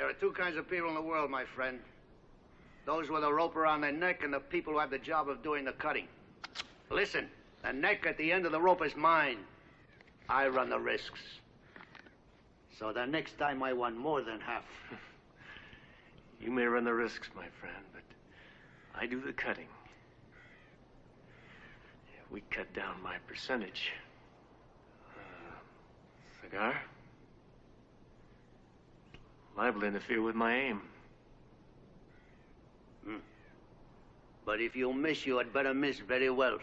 There are two kinds of people in the world, my friend. Those with a rope around their neck and the people who have the job of doing the cutting. Listen, the neck at the end of the rope is mine. I run the risks. So the next time I want more than half. You may run the risks, my friend, but I do the cutting. We cut down my percentage. Cigar? Liable to interfere with my aim. But if you miss, you had better miss very well.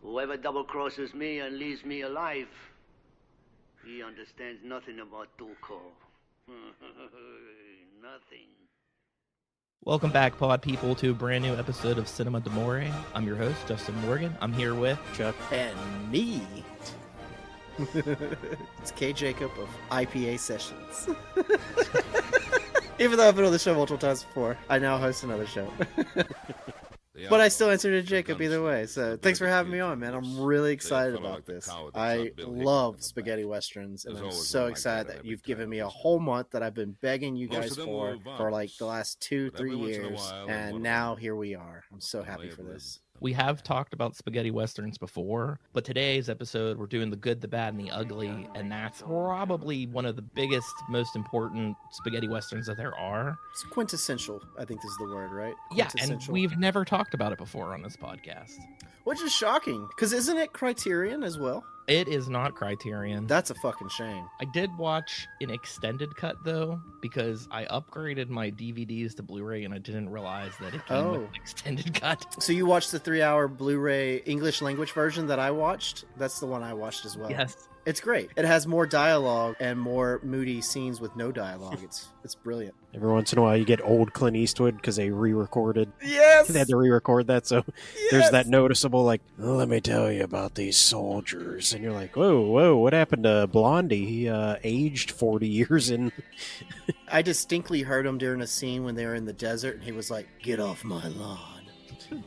Whoever double-crosses me and leaves me alive, he understands nothing about Tuco. Nothing. Welcome back, Pod People, to a brand new episode of Cinema D'Amore. I'm your host, Justin Morgan. I'm here with Chuck And me. It's K. Jacob of IPA Sessions. Even though I've been on the show multiple times before, I now host another show. But I still answer to Jacob either way, so thanks for having me on, man. I'm really excited about this. I love spaghetti westerns, and I'm so excited that you've given me a whole month that I've been begging you guys for like the last 2-3 years, and now here we are. I'm so happy for this. We have talked about spaghetti westerns before, but today's episode, we're doing the good, the bad, and the ugly, and that's probably one of the biggest, most important spaghetti westerns that there are. It's quintessential, I think is the word, right? Yeah, and we've never talked about it before on this podcast. Which is shocking, because isn't it Criterion as well? It is not Criterion. That's a fucking shame. I did watch an extended cut, though, because I upgraded my DVDs to Blu-ray, and I didn't realize that it came with an extended cut. So you watched the 3-hour Blu-ray English language version that I watched? That's the one I watched as well. Yes. It's great. It has more dialogue and more moody scenes with no dialogue. It's brilliant. Every once in a while, you get old Clint Eastwood because they re-recorded. Yes! They had to re-record that, so there's that noticeable, like, oh, let me tell you about these soldiers. And you're like, whoa, what happened to Blondie? He aged 40 years in... I distinctly heard him during a scene when they were in the desert, and he was like, get off my lawn.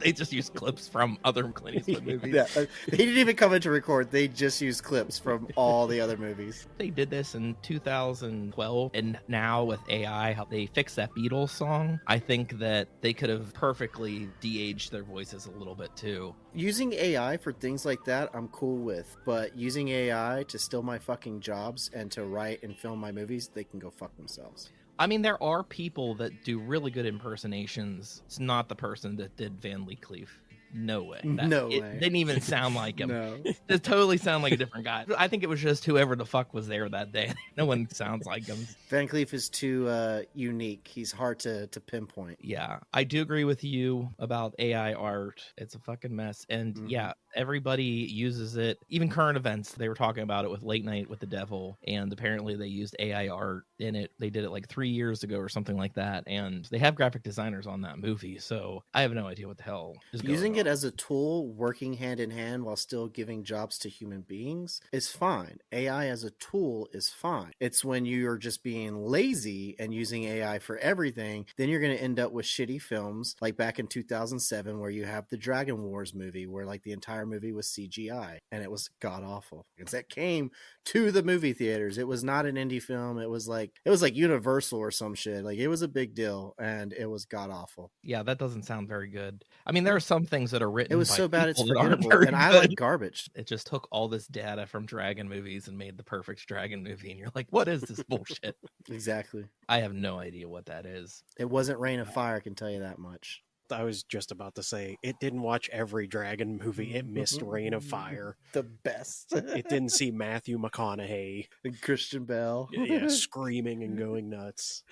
They just used clips from other Clint Eastwood movies. Yeah, they didn't even come in to record. They just used clips from all the other movies. They did this in 2012, and now with AI, how they fixed that Beatles song, I think that they could have perfectly de-aged their voices a little bit too. Using AI for things like that, I'm cool with. But using AI to steal my fucking jobs and to write and film my movies, they can go fuck themselves. I mean, there are people that do really good impersonations. It's not the person that did Van Leekleaf. No way. No way. It didn't even sound like him. No. It totally sounded like a different guy. I think it was just whoever the fuck was there that day. No one sounds like him. Van Cleef is too unique. He's hard to pinpoint. Yeah, I do agree with you about AI art. It's a fucking mess. And yeah, everybody uses it. Even current events, they were talking about it with Late Night with the Devil. And apparently they used AI art in it. They did it like 3 years ago or something like that. And they have graphic designers on that movie. So I have no idea what the hell is going on. Using it as a tool, working hand in hand while still giving jobs to human beings is fine. AI as a tool is fine. It's when you're just being lazy and using AI for everything, then you're going to end up with shitty films like back in 2007 where you have the Dragon Wars movie where like the entire movie was CGI and it was god awful. Because that came to the movie theaters. It was not an indie film. It was like Universal or some shit. Like it was a big deal and it was god awful. Yeah, that doesn't sound very good. I mean, there are some things that are written. It was so bad it's forgettable, and I like garbage. It just took all this data from Dragon movies and made the perfect Dragon movie, and you're like, what is this bullshit? Exactly. I have no idea what that is. It wasn't Reign of Fire, I can tell you that much. I was just about to say, it didn't watch every Dragon movie. It missed Reign of Fire. The best. It didn't see Matthew McConaughey. And Christian Bell. Yeah, screaming and going nuts.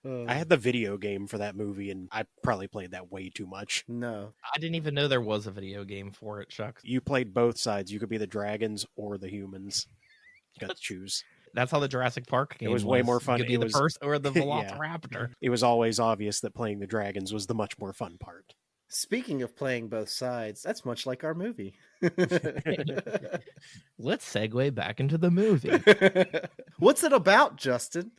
I had the video game for that movie, and I probably played that way too much. No. I didn't even know there was a video game for it, Chuck. You played both sides. You could be the dragons or the humans. You got to choose. That's how the Jurassic Park game was. It was way more fun. You could be the first or the Velociraptor. It was always obvious that playing the dragons was the much more fun part. Speaking of playing both sides, that's much like our movie. Let's segue back into the movie. What's it about, Justin?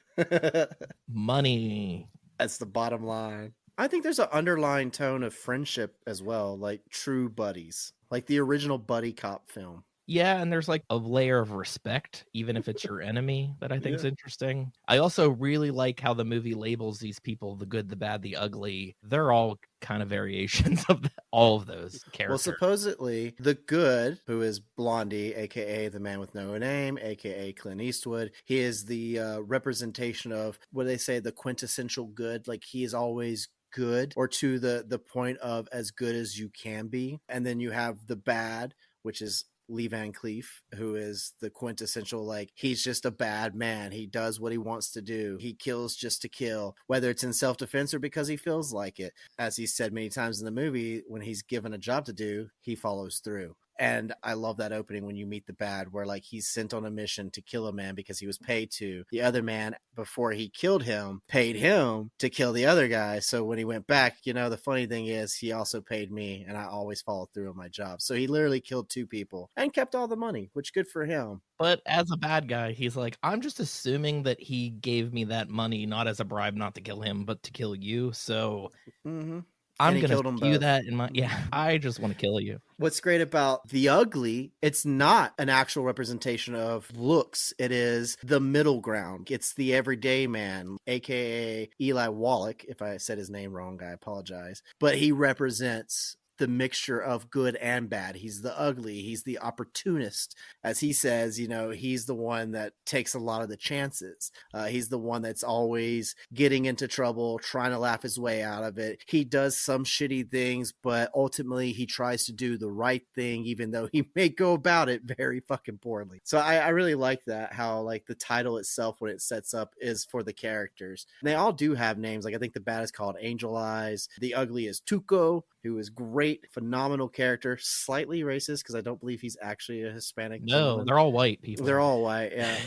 Money. That's the bottom line. I think there's an underlying tone of friendship as well, like true buddies, like the original buddy cop film. Yeah, and there's like a layer of respect, even if it's your enemy, that I think is Yeah. interesting. I also really like how the movie labels these people the good, the bad, the ugly. They're all kind of variations of all of those Well, characters. supposedly the good, who is Blondie, aka the man with no name, aka Clint Eastwood, he is the representation of what they say, the quintessential good. Like he is always good, or to the point of as good as you can be. And then you have the bad, which is Lee Van Cleef, who is the quintessential, like, he's just a bad man. He does what he wants to do. He kills just to kill, whether it's in self-defense or because he feels like it. As he said many times in the movie, when he's given a job to do, he follows through. And I love that opening when you meet the bad, where like he's sent on a mission to kill a man because he was paid to. The other man, before he killed him, paid him to kill the other guy. So when he went back, the funny thing is he also paid me, and I always follow through on my job. So he literally killed 2 people and kept all the money, which good for him. But as a bad guy, he's like, I'm just assuming that he gave me that money not as a bribe not to kill him, but to kill you. So Mm-hmm. I'm he going killed to 'em skew both. that in my. Yeah, I just want to kill you. What's great about The Ugly, it's not an actual representation of looks. It is the middle ground. It's the everyday man, aka Eli Wallach. If I said his name wrong, I apologize. But he represents the mixture of good and bad. He's the ugly. He's the opportunist. As he says, he's the one that takes a lot of the chances. He's the one that's always getting into trouble, trying to laugh his way out of it. He does some shitty things, but ultimately he tries to do the right thing, even though he may go about it very fucking poorly. So I really like that, how like the title itself, when it sets up, is for the characters. And they all do have names. Like I think the bad is called Angel Eyes. The ugly is Tuco, who is great, phenomenal character, slightly racist because I don't believe he's actually a Hispanic No, gentleman. they're all white people. They're all white, yeah.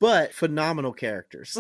But phenomenal characters.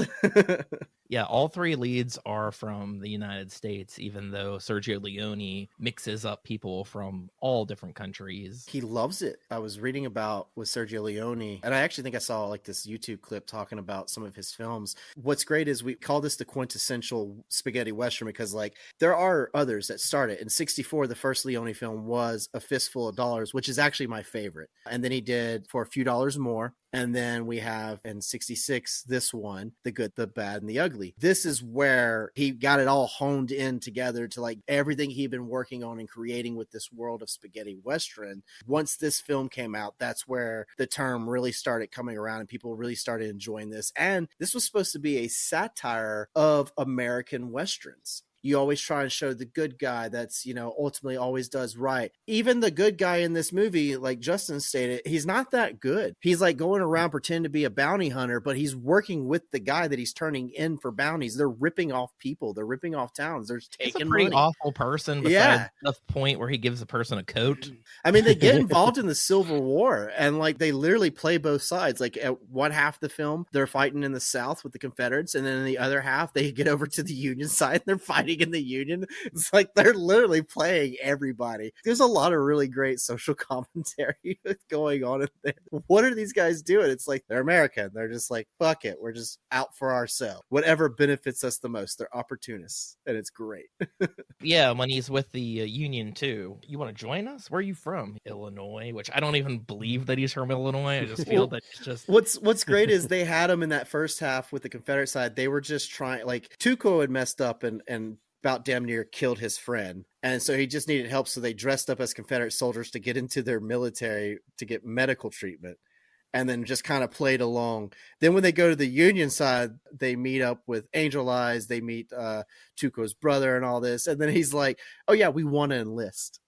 Yeah, all 3 leads are from the United States, even though Sergio Leone mixes up people from all different countries. He loves it. I was reading about with Sergio Leone, and I actually think I saw like this YouTube clip talking about some of his films. What's great is we call this the quintessential spaghetti western because like there are others that started. In '64, the first Leone film was A Fistful of Dollars, which is actually my favorite. And then he did For a Few Dollars More. And then we have in '66 this one, The Good, the Bad, and the Ugly. This is where he got it all honed in together to like everything he'd been working on and creating with this world of spaghetti western. Once this film came out, that's where the term really started coming around and people really started enjoying this. And this was supposed to be a satire of American westerns. You always try and show the good guy that's, ultimately always does right. Even the good guy in this movie, like Justin stated, he's not that good. He's like going around pretending to be a bounty hunter, but he's working with the guy that he's turning in for bounties. They're ripping off people. They're ripping off towns. They're taking He's a pretty money. awful person besides the point where he gives a person a coat. I mean, they get involved in the Civil War and like they literally play both sides. Like at one half of the film, they're fighting in the South with the Confederates. And then in the other half, they get over to the Union side and they're fighting in the Union. It's like they're literally playing everybody. There's a lot of really great social commentary going on in there. What are these guys doing? It's like they're American. They're just like, fuck it. We're just out for ourselves. Whatever benefits us the most. They're opportunists. And it's great. Yeah, when he's with the Union too. You want to join us? Where are you from? Illinois, which I don't even believe that he's from Illinois. I just feel that it's just... What's great is they had him in that first half with the Confederate side. They were just trying, like Tuco had messed up and about damn near killed his friend. And so he just needed help. So they dressed up as Confederate soldiers to get into their military to get medical treatment. And then just kind of played along. Then when they go to the Union side, they meet up with Angel Eyes. They meet Tuco's brother and all this. And then he's like, oh yeah, we want to enlist.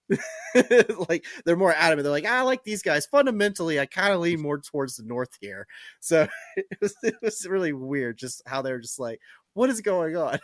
Like they're more adamant. They're like, I like these guys. Fundamentally, I kind of lean more towards the North here. So it was really weird just how they're just like, what is going on?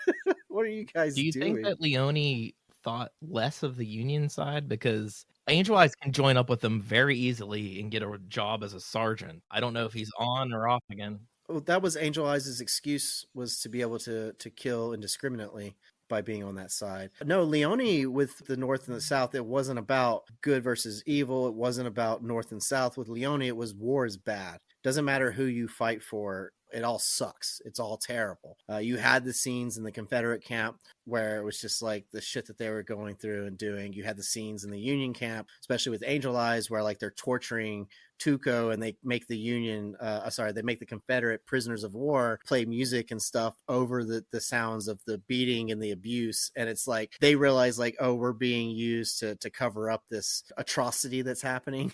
What are you guys doing? Do you think that Leone thought less of the Union side? Because Angel Eyes can join up with them very easily and get a job as a sergeant. I don't know if he's on or off again. Well, that was Angel Eyes' excuse, was to be able to kill indiscriminately by being on that side. No, Leone with the North and the South, it wasn't about good versus evil. It wasn't about North and South. With Leone, it was war is bad. Doesn't matter who you fight for. It all sucks. It's all terrible. You had the scenes in the Confederate camp where it was just like the shit that they were going through and doing. You had the scenes in the Union camp, especially with Angel Eyes, where like they're torturing Tuco and they make the they make the Confederate prisoners of war play music and stuff over the sounds of the beating and the abuse. And it's like they realize like, oh, we're being used to cover up this atrocity that's happening.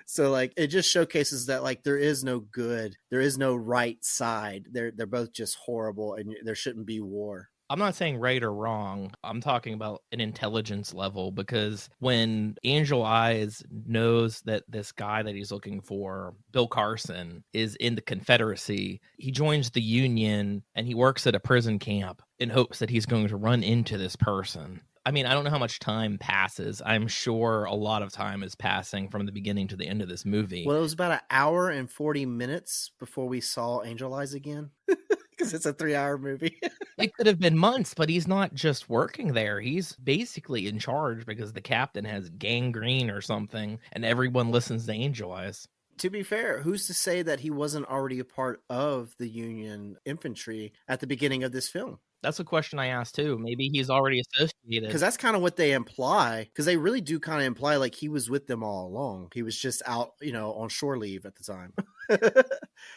So like it just showcases that like there is no good, there is no right side. They're both just horrible, and there shouldn't be war. I'm not saying right or wrong. I'm talking about an intelligence level, because when Angel Eyes knows that this guy that he's looking for, Bill Carson, is in the Confederacy, he joins the Union and he works at a prison camp in hopes that he's going to run into this person. I mean, I don't know how much time passes. I'm sure a lot of time is passing from the beginning to the end of this movie. Well, it was about an hour and 40 minutes before we saw Angel Eyes again. Because it's a 3-hour movie. It could have been months, but he's not just working there. He's basically in charge because the captain has gangrene or something, and everyone listens to Angel Eyes. To be fair, who's to say that he wasn't already a part of the Union infantry at the beginning of this film? That's a question I asked too. Maybe he's already associated. Because that's kind of what they imply. Because they really do kind of imply like he was with them all along. He was just out, on shore leave at the time.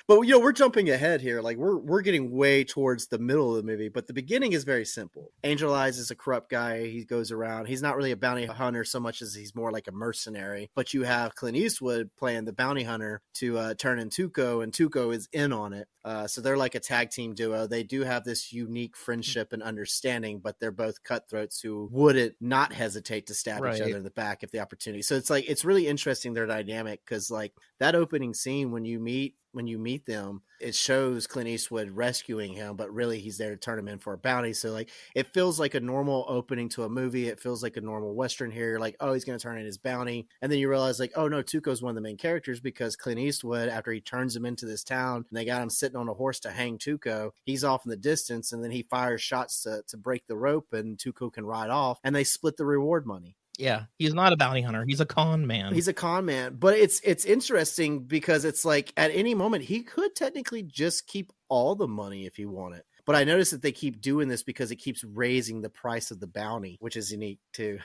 But we're jumping ahead here. Like we're getting way towards the middle of the movie, but the beginning is very simple. Angel Eyes is a corrupt guy. He goes around. He's not really a bounty hunter so much as he's more like a mercenary. But you have Clint Eastwood playing the bounty hunter to turn in Tuco, and Tuco is in on it. So they're like a tag team duo. They do have this unique friendship and understanding, but they're both cutthroats who wouldn't not hesitate to stab each other in the back if the opportunity. So it's like, it's really interesting, their dynamic, because like that opening scene when you meet them, it shows Clint Eastwood rescuing him, but really he's there to turn him in for a bounty. So like it feels like a normal opening to a movie. It feels like a normal Western here. You're like, oh, he's going to turn in his bounty. And then you realize like, oh no, Tuco's one of the main characters, because Clint Eastwood, after he turns him into this town and they got him sitting on a horse to hang Tuco, he's off in the distance, and then he fires shots to break the rope, and Tuco can ride off, and they split the reward money. Yeah, he's not a bounty hunter. He's a con man. He's a con man. But it's interesting because it's like at any moment he could technically just keep all the money if he wanted. But I noticed that they keep doing this because it keeps raising the price of the bounty, which is unique too.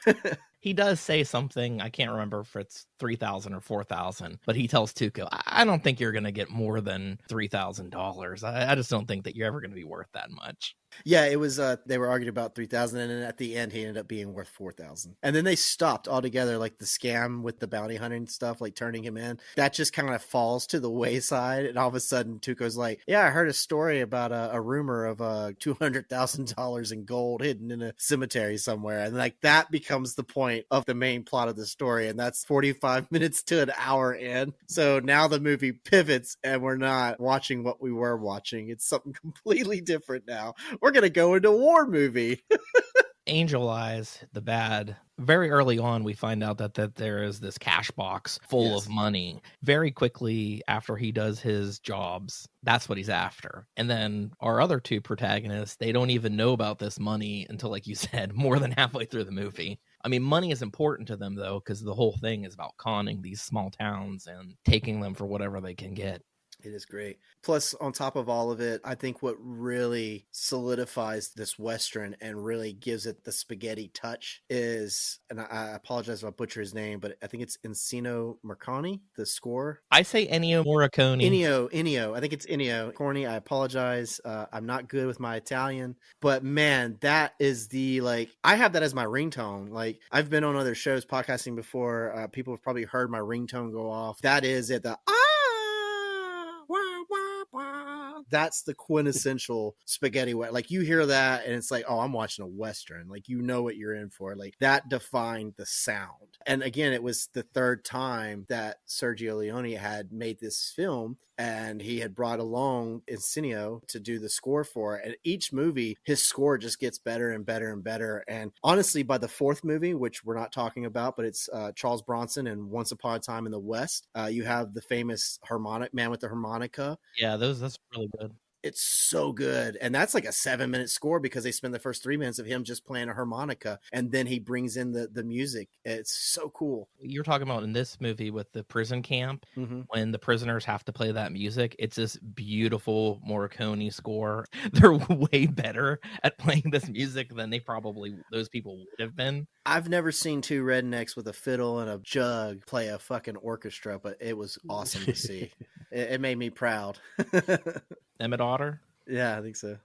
He does say something, I can't remember if it's 3,000 or 4,000, but he tells Tuco, I don't think you're going to get more than $3,000. I just don't think that you're ever going to be worth that much. Yeah, it was, they were arguing about 3,000, and then at the end, he ended up being worth 4,000. And then they stopped altogether, like the scam with the bounty hunting stuff, like turning him in. That just kind of falls to the wayside, and all of a sudden, Tuco's like, yeah, I heard a story about a rumor of $200,000 in gold hidden in a cemetery somewhere. And like that becomes the point of the main plot of the story, and that's 45 minutes to an hour in. So now the movie pivots, and we're not watching what we were watching. It's something completely different now. We're gonna go into a war movie. Angel Eyes, the bad. Very early on, we find out that there is this cash box full of money. Very quickly after he does his jobs, that's what he's after. And then our other two protagonists, they don't even know about this money until, like you said, more than halfway through the movie. I mean, money is important to them, though, because the whole thing is about conning these small towns and taking them for whatever they can get. It is great. Plus, on top of all of it, I think what really solidifies this Western and really gives it the spaghetti touch is, and I apologize if I butcher his name, but I think it's Ennio Morricone, the score. I say Ennio Morricone. Ennio. I think it's Ennio. Corny, I apologize. I'm not good with my Italian, but man, that is I have that as my ringtone. Like, I've been on other shows podcasting before. People have probably heard my ringtone go off. That is it. That's the quintessential spaghetti. Like, you hear that and it's like, oh, I'm watching a Western. Like, you know what you're in for. Like, that defined the sound. And again, it was the third time that Sergio Leone had made this film, and he had brought along Ennio to do the score for it. And each movie, his score just gets better and better and better. And honestly, by the fourth movie, which we're not talking about, but it's Charles Bronson and Once Upon a Time in the West, you have the famous harmonic man with the harmonica. Yeah, that's really good. It's so good. And that's like a 7-minute score because they spend the first 3 minutes of him just playing a harmonica, and then he brings in the music. It's so cool. You're talking about in this movie with the prison camp, Mm-hmm. when the prisoners have to play that music. It's this beautiful Morricone score. They're way better at playing this music than those people would have been. I've never seen two rednecks with a fiddle and a jug play a fucking orchestra, but it was awesome to see. It made me proud. Emmett Otter, Yeah, I think so.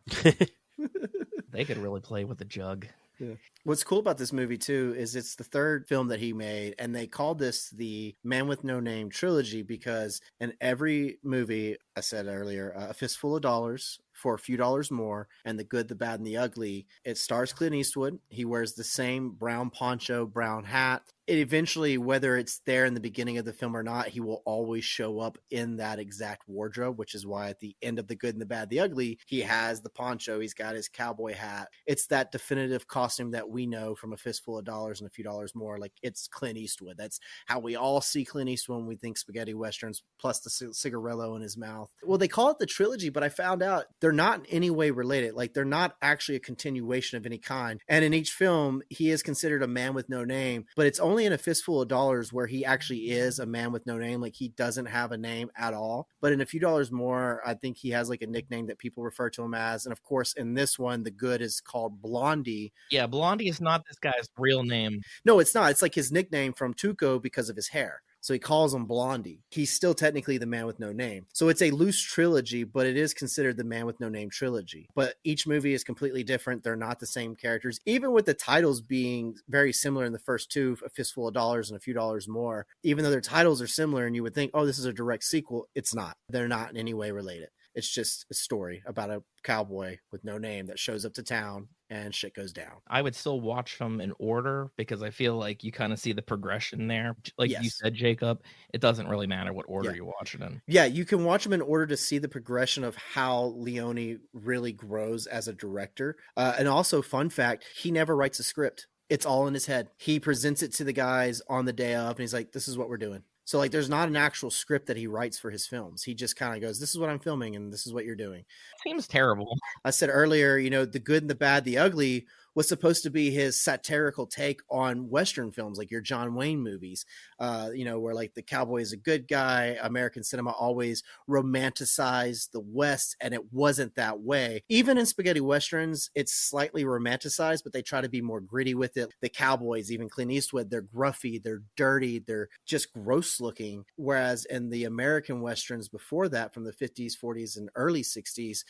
they could really play with a jug. Yeah. What's cool about this movie too is it's the third film that he made, and they called this the Man with No Name trilogy because in every movie, I said earlier, A Fistful of Dollars, For a Few Dollars More, and The Good, the Bad, and the Ugly, it stars Clint Eastwood. He wears the same brown poncho, brown hat. It eventually, whether it's there in the beginning of the film or not, he will always show up in that exact wardrobe, which is why at the end of The Good and the Bad, the Ugly, he has the poncho, he's got his cowboy hat. It's that definitive costume that we know from A Fistful of Dollars and A Few Dollars More. Like, it's Clint Eastwood. That's how we all see Clint Eastwood when we think spaghetti westerns, plus the cigarello in his mouth. Well, they call it the trilogy, but I found out they're not in any way related. Like, they're not actually a continuation of any kind. And in each film, he is considered a man with no name, but it's only in A Fistful of Dollars where he actually is a man with no name. Like, he doesn't have a name at all. But in A Few Dollars More, I think he has like a nickname that people refer to him as. And of course, in this one, The Good is called Blondie. Yeah, Blondie is not this guy's real name. No, it's not. It's like his nickname from Tuco because of his hair. So he calls him Blondie. He's still technically the man with no name. So it's a loose trilogy, but it is considered the man with no name trilogy. But each movie is completely different. They're not the same characters. Even with the titles being very similar in the first two, A Fistful of Dollars and A Few Dollars More, even though their titles are similar and you would think, oh, this is a direct sequel, it's not. They're not in any way related. It's just a story about a cowboy with no name that shows up to town and shit goes down. I would still watch them in order because I feel like you kind of see the progression there. Like you said, Jacob, it doesn't really matter what order you watch it in. Yeah, you can watch them in order to see the progression of how Leone really grows as a director. And also, fun fact, he never writes a script. It's all in his head. He presents it to the guys on the day of, and he's like, this is what we're doing. So, like, there's not an actual script that he writes for his films. He just kind of goes, this is what I'm filming, and this is what you're doing. Seems terrible. I said earlier, you know, The Good and the Bad, the Ugly was supposed to be his satirical take on Western films, like your John Wayne movies, you know, where like the cowboy is a good guy. American cinema always romanticized the West, and it wasn't that way. Even in spaghetti westerns, it's slightly romanticized, but they try to be more gritty with it. The cowboys, even Clint Eastwood, they're gruffy, they're dirty, they're just gross looking. Whereas in the American westerns before that, from the 50s, 40s, and early 60s,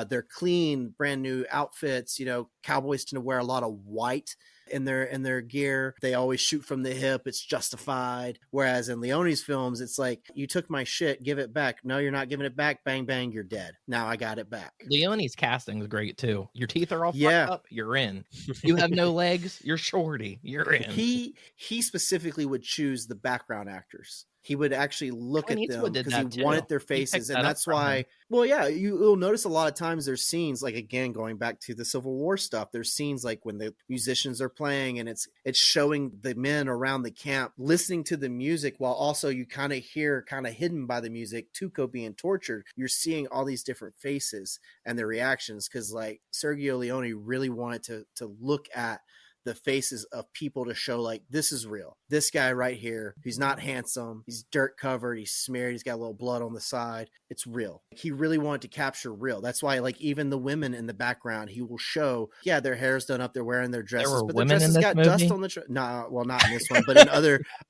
they're clean, brand new outfits. You know, cowboys tend to wear a lot of white in their gear. They always shoot from the hip. It's justified. Whereas in Leone's films, it's like, you took my shit, give it back. No, you're not giving it back. Bang, bang, you're dead. Now I got it back. Leone's casting is great too. Your teeth are all fucked up, you're in. You have no legs, you're shorty, you're in. He specifically would choose the background actors. He would actually look at them because he wanted their faces. And that's why, well, yeah, you'll notice a lot of times there's scenes, like, again, going back to the Civil War stuff, there's scenes like when the musicians are playing and it's showing the men around the camp listening to the music, while also you kind of hear, kind of hidden by the music, Tuco being tortured. You're seeing all these different faces and their reactions, because like Sergio Leone really wanted to look at the faces of people to show, like, this is real. This guy right here, he's not handsome, he's dirt covered, he's smeared, he's got a little blood on the side. It's real. He really wanted to capture real. That's why, like, even the women in the background, he will show, yeah, their hair's done up, they're wearing their dresses, but their dresses got dust on the well, not in this one, but in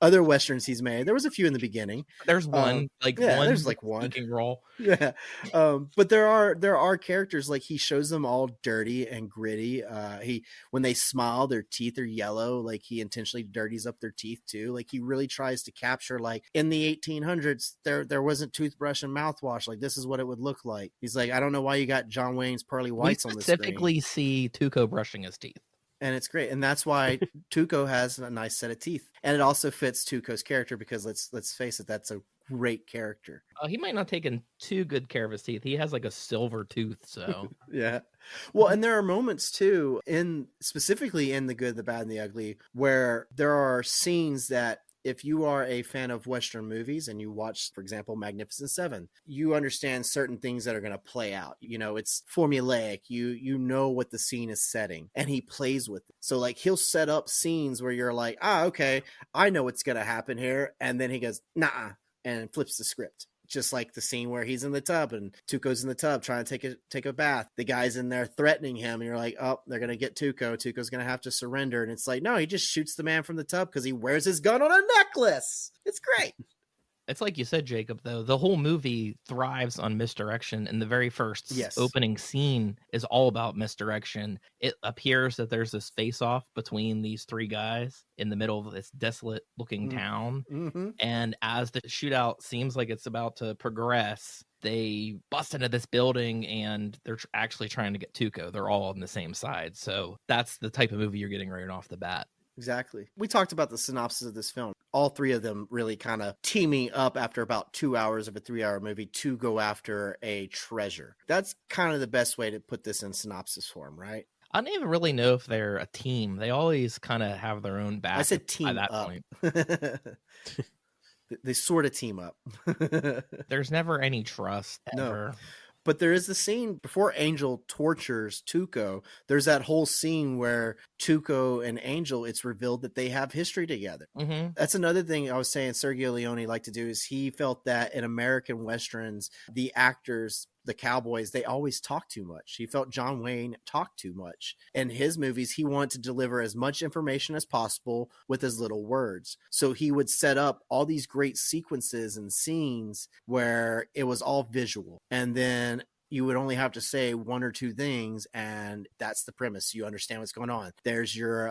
other westerns he's made. There was a few in the beginning. There's one, there's like one speaking role. Yeah. But there are characters, like, he shows them all dirty and gritty. When they smile, their teeth are yellow. Like, he intentionally dirties up their teeth too. Like, he really tries to capture, like, in the 1800s there wasn't toothbrush and mouthwash. Like, this is what it would look like. He's like, I don't know why you got John Wayne's pearly whites on the screen. We specifically see Tuco brushing his teeth. And it's great. And that's why Tuco has a nice set of teeth. And it also fits Tuco's character because let's face it, that's a great character. He might not taken too good care of his teeth. He has like a silver tooth, so yeah. Well, and there are moments too, specifically in The Good, the Bad, and the Ugly, where there are scenes that if you are a fan of Western movies and you watch, for example, Magnificent Seven, you understand certain things that are going to play out. You know, it's formulaic. You know what the scene is setting, and he plays with it. So like he'll set up scenes where you're like, okay, I know what's going to happen here, and then he goes, nah, and flips the script. Just like the scene where he's in the tub and Tuco's in the tub trying to take a bath. The guy's in there threatening him, and you're like, oh, they're gonna get Tuco. Tuco's gonna have to surrender, and it's like, no, he just shoots the man from the tub because he wears his gun on a necklace. It's great. It's like you said, Jacob, though. The whole movie thrives on misdirection, and the very first opening scene is all about misdirection. It appears that there's this face-off between these three guys in the middle of this desolate-looking town, and as the shootout seems like it's about to progress, they bust into this building, and they're actually trying to get Tuco. They're all on the same side, so that's the type of movie you're getting right off the bat. Exactly. We talked about the synopsis of this film. All three of them really kind of teaming up after about 2 hours of a 3-hour movie to go after a treasure. That's kind of the best way to put this in synopsis form, right? I don't even really know if they're a team. They always kind of have their own back. I said team by that up. Point. They sort of team up. There's never any trust ever. No. But there is the scene before Angel tortures Tuco. There's that whole scene where Tuco and Angel, it's revealed that they have history together. Mm-hmm. That's another thing I was saying Sergio Leone liked to do is he felt that in American Westerns, the actors, the cowboys, they always talk too much. He felt John Wayne talked too much. In his movies, he wanted to deliver as much information as possible with as little words. So he would set up all these great sequences and scenes where it was all visual. And then you would only have to say one or two things, and that's the premise. You understand what's going on. There's your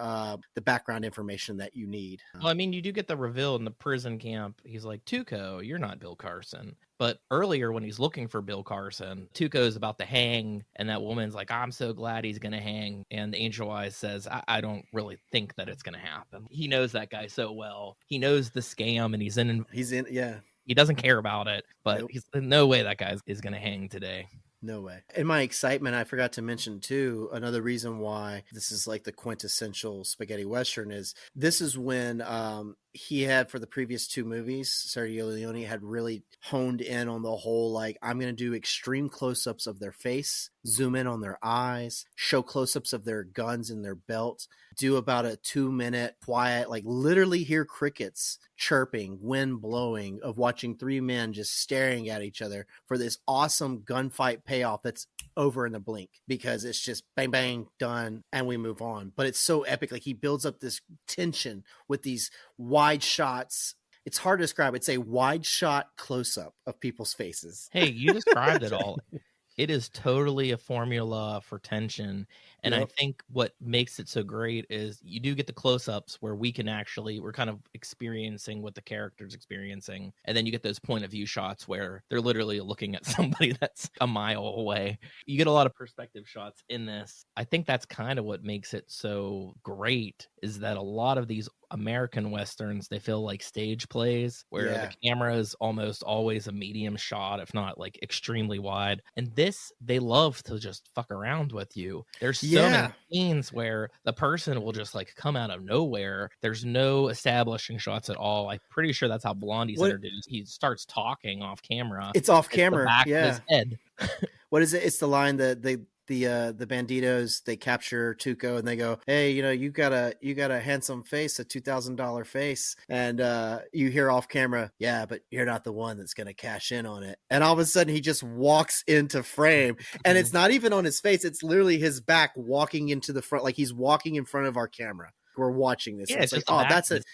the background information that you need. Well, I mean, you do get the reveal in the prison camp. He's like, Tuco, you're not Bill Carson. But earlier when he's looking for Bill Carson, Tuco's about to hang, and that woman's like, I'm so glad he's going to hang. And Angel Eyes says, I don't really think that it's going to happen. He knows that guy so well. He knows the scam, and he's in, yeah. He doesn't care about it, but he's no way that guy is going to hang today. No way. In my excitement, I forgot to mention too, another reason why this is like the quintessential spaghetti Western is this is when he had, for the previous two movies, Sergio Leone had really honed in on the whole, like, I'm going to do extreme close-ups of their face, zoom in on their eyes, show close-ups of their guns and their belt, do about a 2-minute quiet, like literally hear crickets chirping, wind blowing, of watching three men just staring at each other for this awesome gunfight payoff that's over in a blink, because it's just bang, bang, done, and we move on. But it's so epic. Like, he builds up this tension with these wide shots. It's hard to describe. It's a wide shot close-up of people's faces. Hey, you described it all. It is totally a formula for tension. And I think what makes it so great is you do get the close-ups where we're kind of experiencing what the character's experiencing. And then you get those point of view shots where they're literally looking at somebody that's a mile away. You get a lot of perspective shots in this. I think that's kind of what makes it so great, is that a lot of these American Westerns, they feel like stage plays where the camera is almost always a medium shot, if not like extremely wide. And this, they love to just fuck around with you. There's so many scenes where the person will just like come out of nowhere. There's no establishing shots at all. I'm pretty sure that's how Blondie's introduced. He starts talking off camera. It's off camera. The back of his head. What is it? It's the line that the banditos, they capture Tuco and they go, hey, you got a handsome face, a $2,000 face. And you hear off camera, yeah, but you're not the one that's going to cash in on it. And all of a sudden he just walks into frame, and it's not even on his face. It's literally his back walking into the front. Like, he's walking in front of our camera. We're watching this. Yeah, it's like, oh, that's it.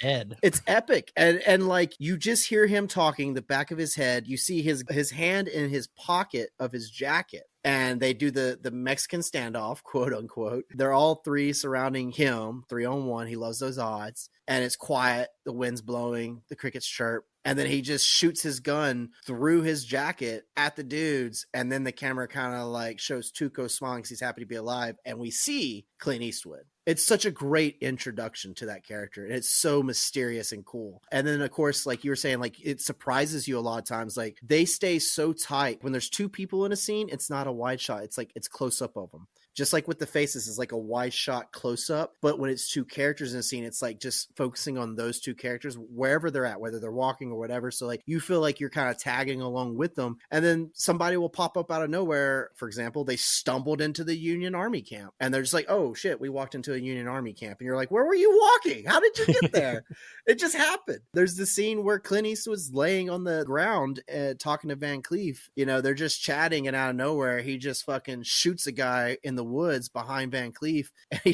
It's epic. And like, you just hear him talking, the back of his head. You see his hand in his pocket of his jacket. And they do the Mexican standoff, quote unquote. They're all three surrounding him, 3-on-1. He loves those odds. And it's quiet. The wind's blowing. The crickets chirp. And then he just shoots his gun through his jacket at the dudes. And then the camera kind of like shows Tuco smiling because he's happy to be alive. And we see Clint Eastwood. It's such a great introduction to that character, and it's so mysterious and cool. And then, of course, like you were saying, like it surprises you a lot of times. Like they stay so tight when there's two people in a scene. It's not a wide shot. It's like it's close up of them. Just like with the faces, is like a wide shot close up. But when it's two characters in a scene, it's like just focusing on those two characters wherever they're at, whether they're walking or whatever. So like you feel like you're kind of tagging along with them, and then somebody will pop up out of nowhere. For example, they stumbled into the Union Army camp, and they're just like, "Oh shit, we walked into a Union Army camp," and you're like, "Where were you walking? How did you get there?" It just happened. There's the scene where Clint Eastwood was laying on the ground talking to Van Cleef. You know, they're just chatting, and out of nowhere, he just fucking shoots a guy in the woods behind Van Cleef, and he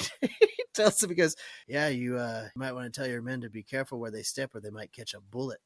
tells him, he goes, "Yeah, you might want to tell your men to be careful where they step, or they might catch a bullet."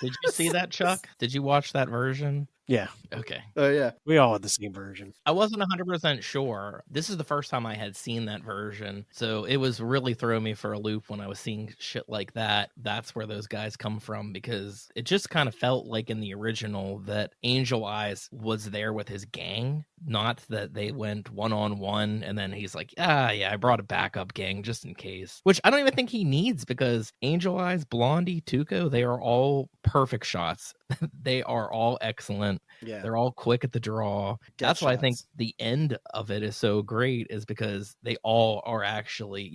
Did you see that, Chuck? Did you watch that version? Yeah, Okay. Oh yeah. we all had the same version. I wasn't 100% sure. This is the first time I had seen that version. So it was really throwing me for a loop when I was seeing shit like that. That's where those guys come from, because it just kind of felt like in the original that Angel Eyes was there with his gang, not that they went one-on-one and then he's like, yeah, I brought a backup gang just in case. Which I don't even think he needs, because Angel Eyes, Blondie, Tuco, they are all perfect shots. They are all excellent. Yeah. They're all quick at the draw. Dead That's why I think shots. the end of it is so great, is because they all are actually,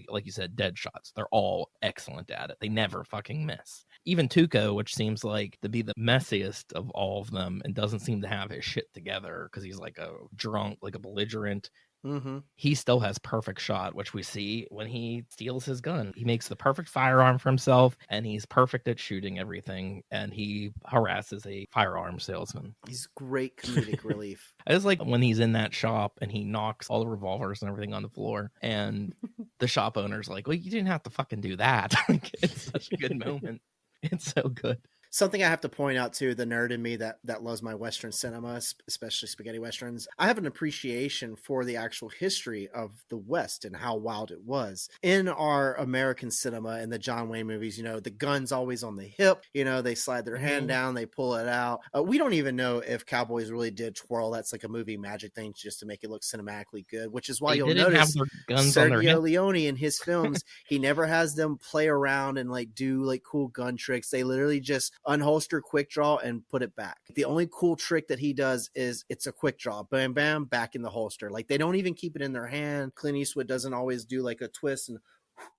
like you said, dead shots. They're all excellent at it. They never fucking miss. Even Tuco, which seems like to be the messiest of all of them and doesn't seem to have his shit together because he's like a drunk, like a belligerent. Mm-hmm. He still has perfect shot, which we see when he steals his gun. He makes the perfect firearm for himself, and he's perfect at shooting everything, and he harasses a firearm salesman. He's great comedic relief. I just like when he's in that shop and he knocks all the revolvers and everything on the floor, and the shop owner's like, well, you didn't have to fucking do that. Like, it's such a good moment. It's so good. Something I have to point out to the nerd in me that loves my Western cinema, especially spaghetti Westerns. I have an appreciation for the actual history of the West and how wild it was. In our American cinema and the John Wayne movies, you know, the gun's always on the hip, you know, they slide their hand down, they pull it out. We don't even know if cowboys really did twirl. That's like a movie magic thing just to make it look cinematically good, which is why They you'll didn't notice have their guns on their Sergio hip. Leone in his films, he never has them play around and like do like cool gun tricks. They literally just unholster, quick draw, and put it back. The only cool trick that he does is it's a quick draw, bam, bam, back in the holster. Like they don't even keep it in their hand. Clint Eastwood doesn't always do like a twist and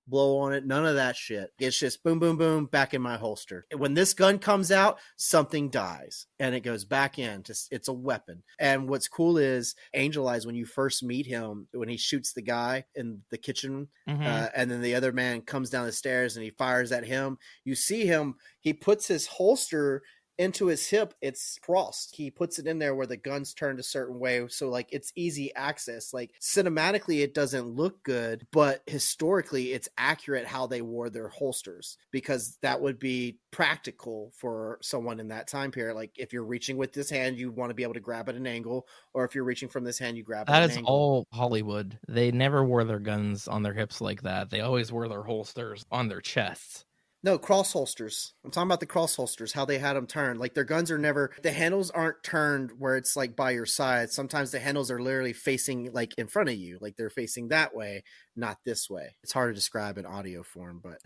blow on it. None of that shit. It's just boom, boom, boom, back in my holster. When this gun comes out, something dies and it goes back in. Just, it's a weapon. And what's cool is Angel Eyes, when you first meet him, when he shoots the guy in the kitchen, and then the other man comes down the stairs and he fires at him, you see him, he puts his holster into his hip. It's crossed. He puts it in there where the gun's turned a certain way, so like it's easy access. Like cinematically it doesn't look good, but historically it's accurate how they wore their holsters, because that would be practical for someone in that time period. Like if you're reaching with this hand, you want to be able to grab at an angle, or if you're reaching from this hand, you grab at That an is angle. all Hollywood. They never wore their guns on their hips like that. They always wore their holsters on their chests. No, cross holsters. I'm talking about the cross holsters, how they had them turned. Like their guns are never, the handles aren't turned where it's like by your side. Sometimes the handles are literally facing like in front of you. Like they're facing that way, not this way. It's hard to describe in audio form, but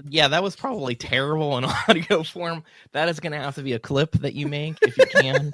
Yeah, that was probably terrible in audio form. That is going to have to be a clip that you make if you can.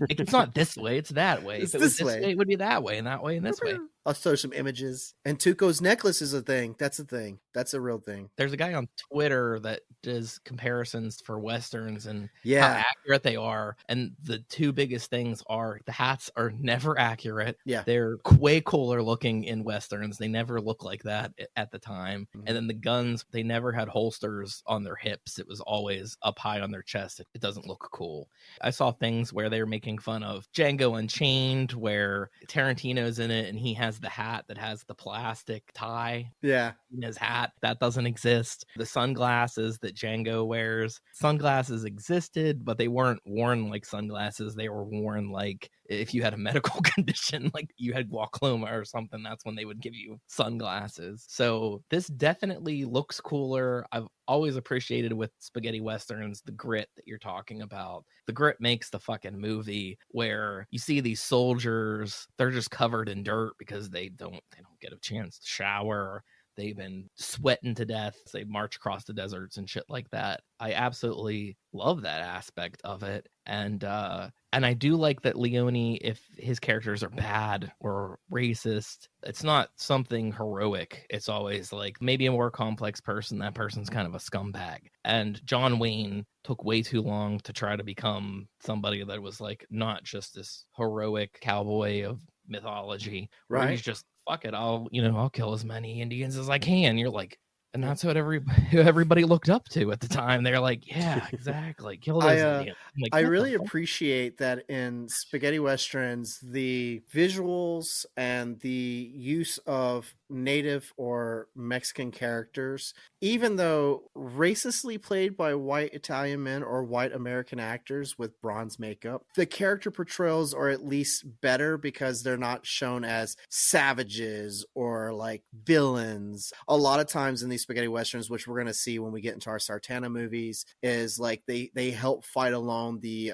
It's not this way, it's that way. It's If it was this way. it would be that way, and that way, and this way. I'll show some images. And Tuco's necklace is a thing. That's a thing. That's a real thing. There's a guy on Twitter that does comparisons for Westerns and Yeah. how accurate they are. And the two biggest things are the hats are never accurate. Yeah. They're way cooler looking in Westerns. They never look like that at the time. Mhm. And then the guns, they never had holsters on their hips. It was always up high on their chest. It doesn't look cool. I saw things where they were making fun of Django Unchained, where Tarantino's in it and he has the hat that has the plastic tie Yeah. in his hat. That doesn't exist. The sunglasses that Django wears, sunglasses existed, but they weren't worn like sunglasses. They were worn like if you had a medical condition, like you had glaucoma or something, that's when they would give you sunglasses. So this definitely looks cooler. I've always appreciated with spaghetti westerns the grit that you're talking about. The grit makes the fucking movie, where you see these soldiers, they're just covered in dirt because they don't get a chance to shower. They've been sweating to death. They march across the deserts and shit like that. I absolutely love that aspect of it. And I do like that Leone, if his characters are bad or racist, it's not something heroic. It's always like maybe a more complex person. That person's kind of a scumbag. And John Wayne took way too long to try to become somebody that was like not just this heroic cowboy of mythology, where Right. he's just, fuck it, I'll kill as many Indians as I can. You're like, and that's what everybody looked up to at the time. They're like, yeah, exactly, kill those Indians. I'm like, I what the really fuck? appreciate that in spaghetti westerns, the visuals and the use of native or Mexican characters, even though racistly played by white Italian men or white American actors with bronze makeup, the character portrayals are at least better because they're not shown as savages or like villains. A lot of times in these spaghetti westerns, which we're going to see when we get into our Sartana movies, is like they help fight along the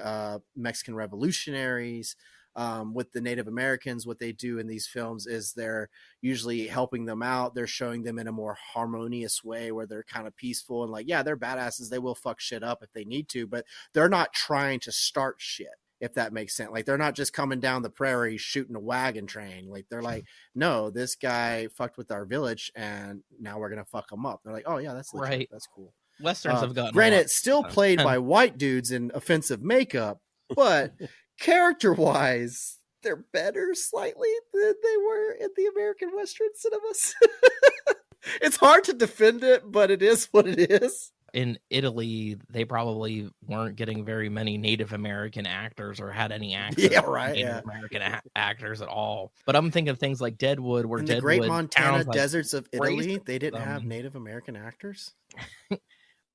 Mexican revolutionaries. With the Native Americans, what they do in these films is they're usually helping them out. They're showing them in a more harmonious way where they're kind of peaceful and like, yeah, they're badasses. They will fuck shit up if they need to, but they're not trying to start shit, if that makes sense. Like they're not just coming down the prairie shooting a wagon train. Like they're like, no, this guy fucked with our village and now we're going to fuck him up. They're like, oh yeah, that's legit. Right. That's cool. Westerns have gotten Granted, still played by white dudes in offensive makeup, but character-wise, they're better slightly than they were in the American Western cinemas. It's hard to defend it, but it is what it is. In Italy, they probably weren't getting very many Native American actors or had any access Yeah, to right. Native Yeah. American actors at all. But I'm thinking of things like Deadwood, where In the Deadwood great Montana sounds like deserts of Italy, racist they didn't them. have Native American actors.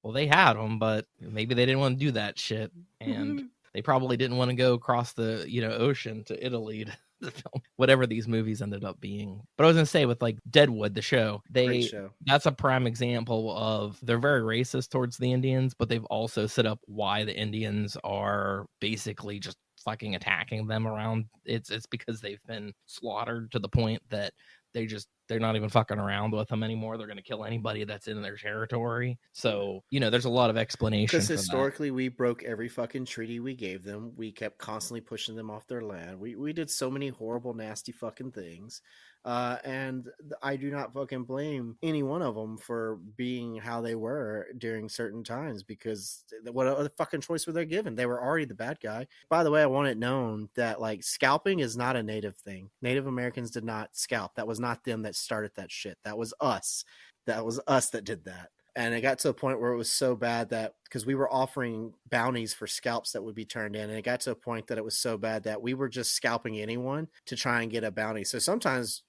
Well, they had them, but maybe they didn't want to do that shit, and they probably didn't want to go across the ocean to Italy to film whatever these movies ended up being. But I was gonna say, with like Deadwood, the show, Great show. that's a prime example of they're very racist towards the Indians, but they've also set up why the Indians are basically just fucking attacking them around. It's because they've been slaughtered to the point that they're not even fucking around with them anymore. They're going to kill anybody that's in their territory. So, there's a lot of explanation Because for historically, we broke every fucking treaty we gave them. We kept constantly pushing them off their land. We did so many horrible, nasty fucking things. And I do not fucking blame any one of them for being how they were during certain times, because what other fucking choice were they given? They were already the bad guy. By the way, I want it known that like scalping is not a native thing. Native Americans did not scalp. That was not them that started that shit. That was us. That was us that did that. And it got to a point where it was so bad that, because we were offering bounties for scalps that would be turned in, and it got to a point that it was so bad that we were just scalping anyone to try and get a bounty. So sometimes,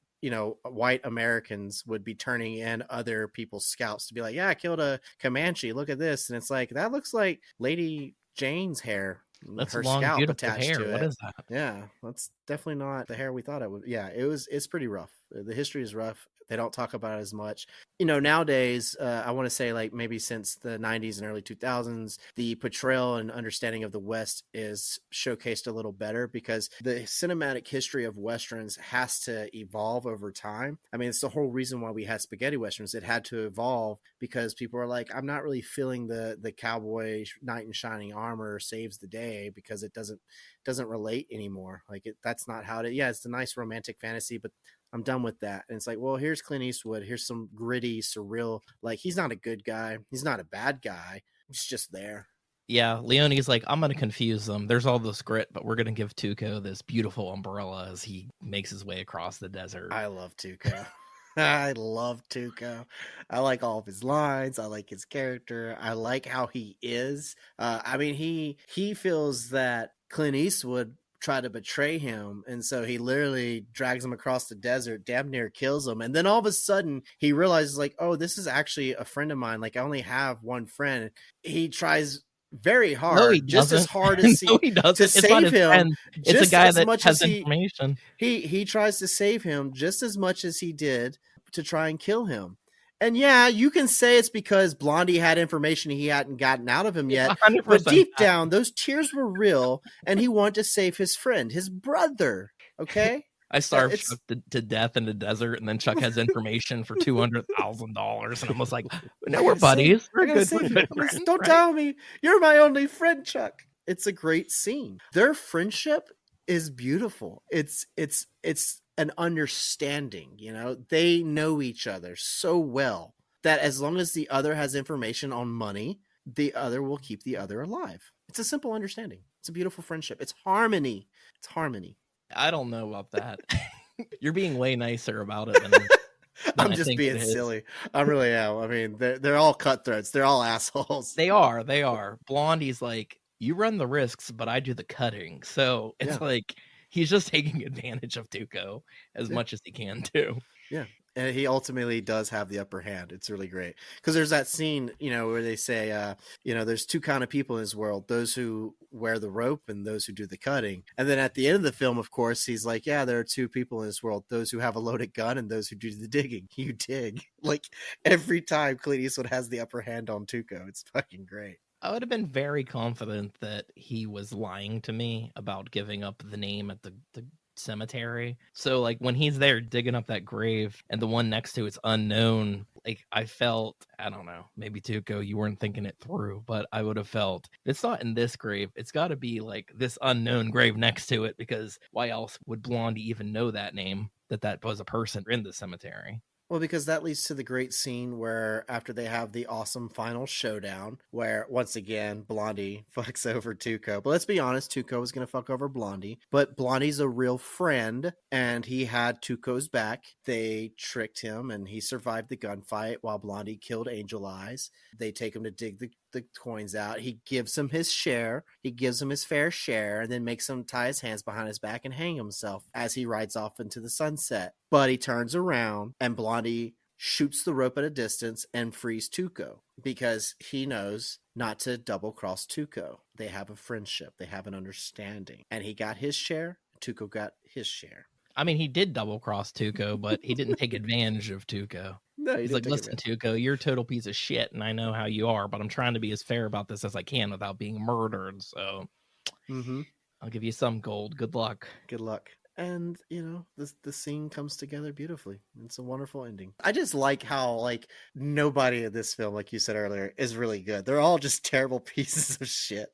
white Americans would be turning in other people's scalps to be like, yeah, I killed a Comanche. Look at this. And it's like, that looks like Lady Jane's hair. That's her long, scalp beautiful attached hair. to it. What is that? Yeah, that's definitely not the hair we thought it would. Yeah, it's pretty rough. The history is rough. They don't talk about it as much. Nowadays, I want to say like maybe since the 90s and early 2000s, the portrayal and understanding of the West is showcased a little better, because the cinematic history of Westerns has to evolve over time. I mean, it's the whole reason why we had spaghetti Westerns. It had to evolve because people are like, I'm not really feeling the cowboy knight in shining armor saves the day, because it doesn't relate anymore. Like that's not how it. Yeah, it's a nice romantic fantasy, but I'm done with that. And it's like, well, here's Clint Eastwood. Here's some gritty, surreal. Like, he's not a good guy. He's not a bad guy. He's just there. Yeah, Leone's like, I'm going to confuse them. There's all this grit, but we're going to give Tuco this beautiful umbrella as he makes his way across the desert. I love Tuco. I love Tuco. I like all of his lines. I like his character. I like how he is. I mean, he feels that Clint Eastwood tried to betray him, and so he literally drags him across the desert, damn near kills him, and then all of a sudden he realizes like, oh, this is actually a friend of mine. Like, I only have one friend. He tries very No, he hard, just as doesn't. hard as No, he doesn't. to It's not save his him, friend. It's a just guy as that much has as information. he tries to save him just as much as he did to try and kill him. And yeah, you can say it's because Blondie had information he hadn't gotten out of him It's yet, 100% but deep that. down, those tears were real, and he wanted to save his friend, his brother. Okay, I starved it's Chuck to death in the desert, and then Chuck has information for $200,000, and I'm just like, no, I we're gotta save- buddies. I We're gotta good. save We're him. good I'm like, friends, don't right? tell me you're my only friend, Chuck. It's a great scene. Their friendship is beautiful. It's an understanding. You know, they know each other so well that as long as the other has information on money, the other will keep the other alive. It's a simple understanding. It's a beautiful friendship. It's harmony. It's harmony. I don't know about that. You're being way nicer about it than I'm I just think being it is. silly. I really am. I mean, they're all cutthroats. They're all assholes. They are. Blondie's like, you run the risks, but I do the cutting. So it's Yeah. like he's just taking advantage of Tuco as Yeah. much as he can too. Yeah. And he ultimately does have the upper hand. It's really great. Because there's that scene, you know, where they say, you know, there's two kind of people in this world, those who wear the rope and those who do the cutting. And then at the end of the film, of course, he's like, yeah, there are two people in this world, those who have a loaded gun and those who do the digging. You dig. Like every time Clint Eastwood has the upper hand on Tuco. It's fucking great. I would have been very confident that he was lying to me about giving up the name at the cemetery. So like when he's there digging up that grave and the one next to it's unknown, like I felt, I don't know, maybe Tuco, you weren't thinking it through, but I would have felt it's not in this grave. It's got to be like this unknown grave next to it, because why else would Blondie even know that name, that was a person in the cemetery? Well, because that leads to the great scene where after they have the awesome final showdown, where once again Blondie fucks over Tuco. But let's be honest, Tuco was going to fuck over Blondie. But Blondie's a real friend, and he had Tuco's back. They tricked him, and he survived the gunfight while Blondie killed Angel Eyes. They take him to dig the coins out. He gives him his share. He gives him his fair share, and then makes him tie his hands behind his back and hang himself as he rides off into the sunset. But he turns around, and Blondie shoots the rope at a distance and frees Tuco because he knows not to double cross Tuco. They have a friendship. They have an understanding. And he got his share. Tuco got his share. I mean, he did double cross Tuco, but he didn't take advantage of Tuco. No, He's like, listen, Tuco, you're a total piece of shit, and I know how you are, but I'm trying to be as fair about this as I can without being murdered. So I'll give you some gold. Good luck. Good luck. And, you know, the scene comes together beautifully. It's a wonderful ending. I just like how, like, nobody in this film, like you said earlier, is really good. They're all just terrible pieces of shit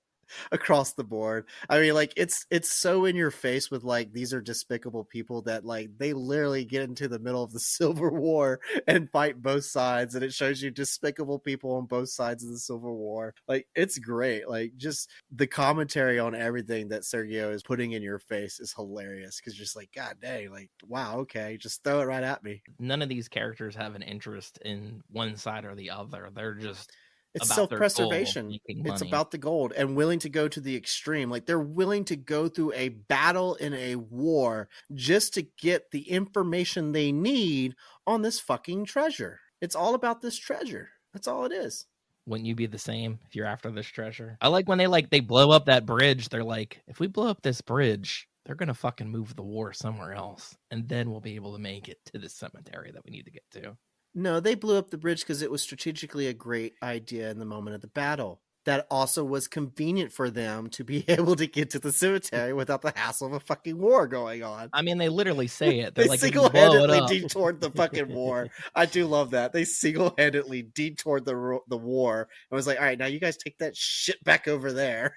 across the board. I mean, like, it's so in your face with, like, these are despicable people that, like, they literally get into the middle of the Civil War and fight both sides, and it shows you despicable people on both sides of the Civil War. Like, it's great. Like, just the commentary on everything that Sergio is putting in your face is hilarious, because you're just like, God dang, like, wow, okay, just throw it right at me. None of these characters have an interest in one side or the other. They're just It's about their goal of self-preservation. making It's money. about the gold and willing to go to the extreme. Like, they're willing to go through a battle in a war just to get the information they need on this fucking treasure. It's all about this treasure. That's all it is. Wouldn't you be the same if you're after this treasure? I like when they blow up that bridge. They're like, if we blow up this bridge, they're gonna fucking move the war somewhere else, and then we'll be able to make it to the cemetery that we need to get to. No, they blew up the bridge because it was strategically a great idea in the moment of the battle. That also was convenient for them to be able to get to the cemetery without the hassle of a fucking war going on. I mean, they literally say it. They're They like, if you blow it single-handedly up. detoured the fucking war. I do love that. They single-handedly detoured the war and was like, all right, now you guys take that shit back over there.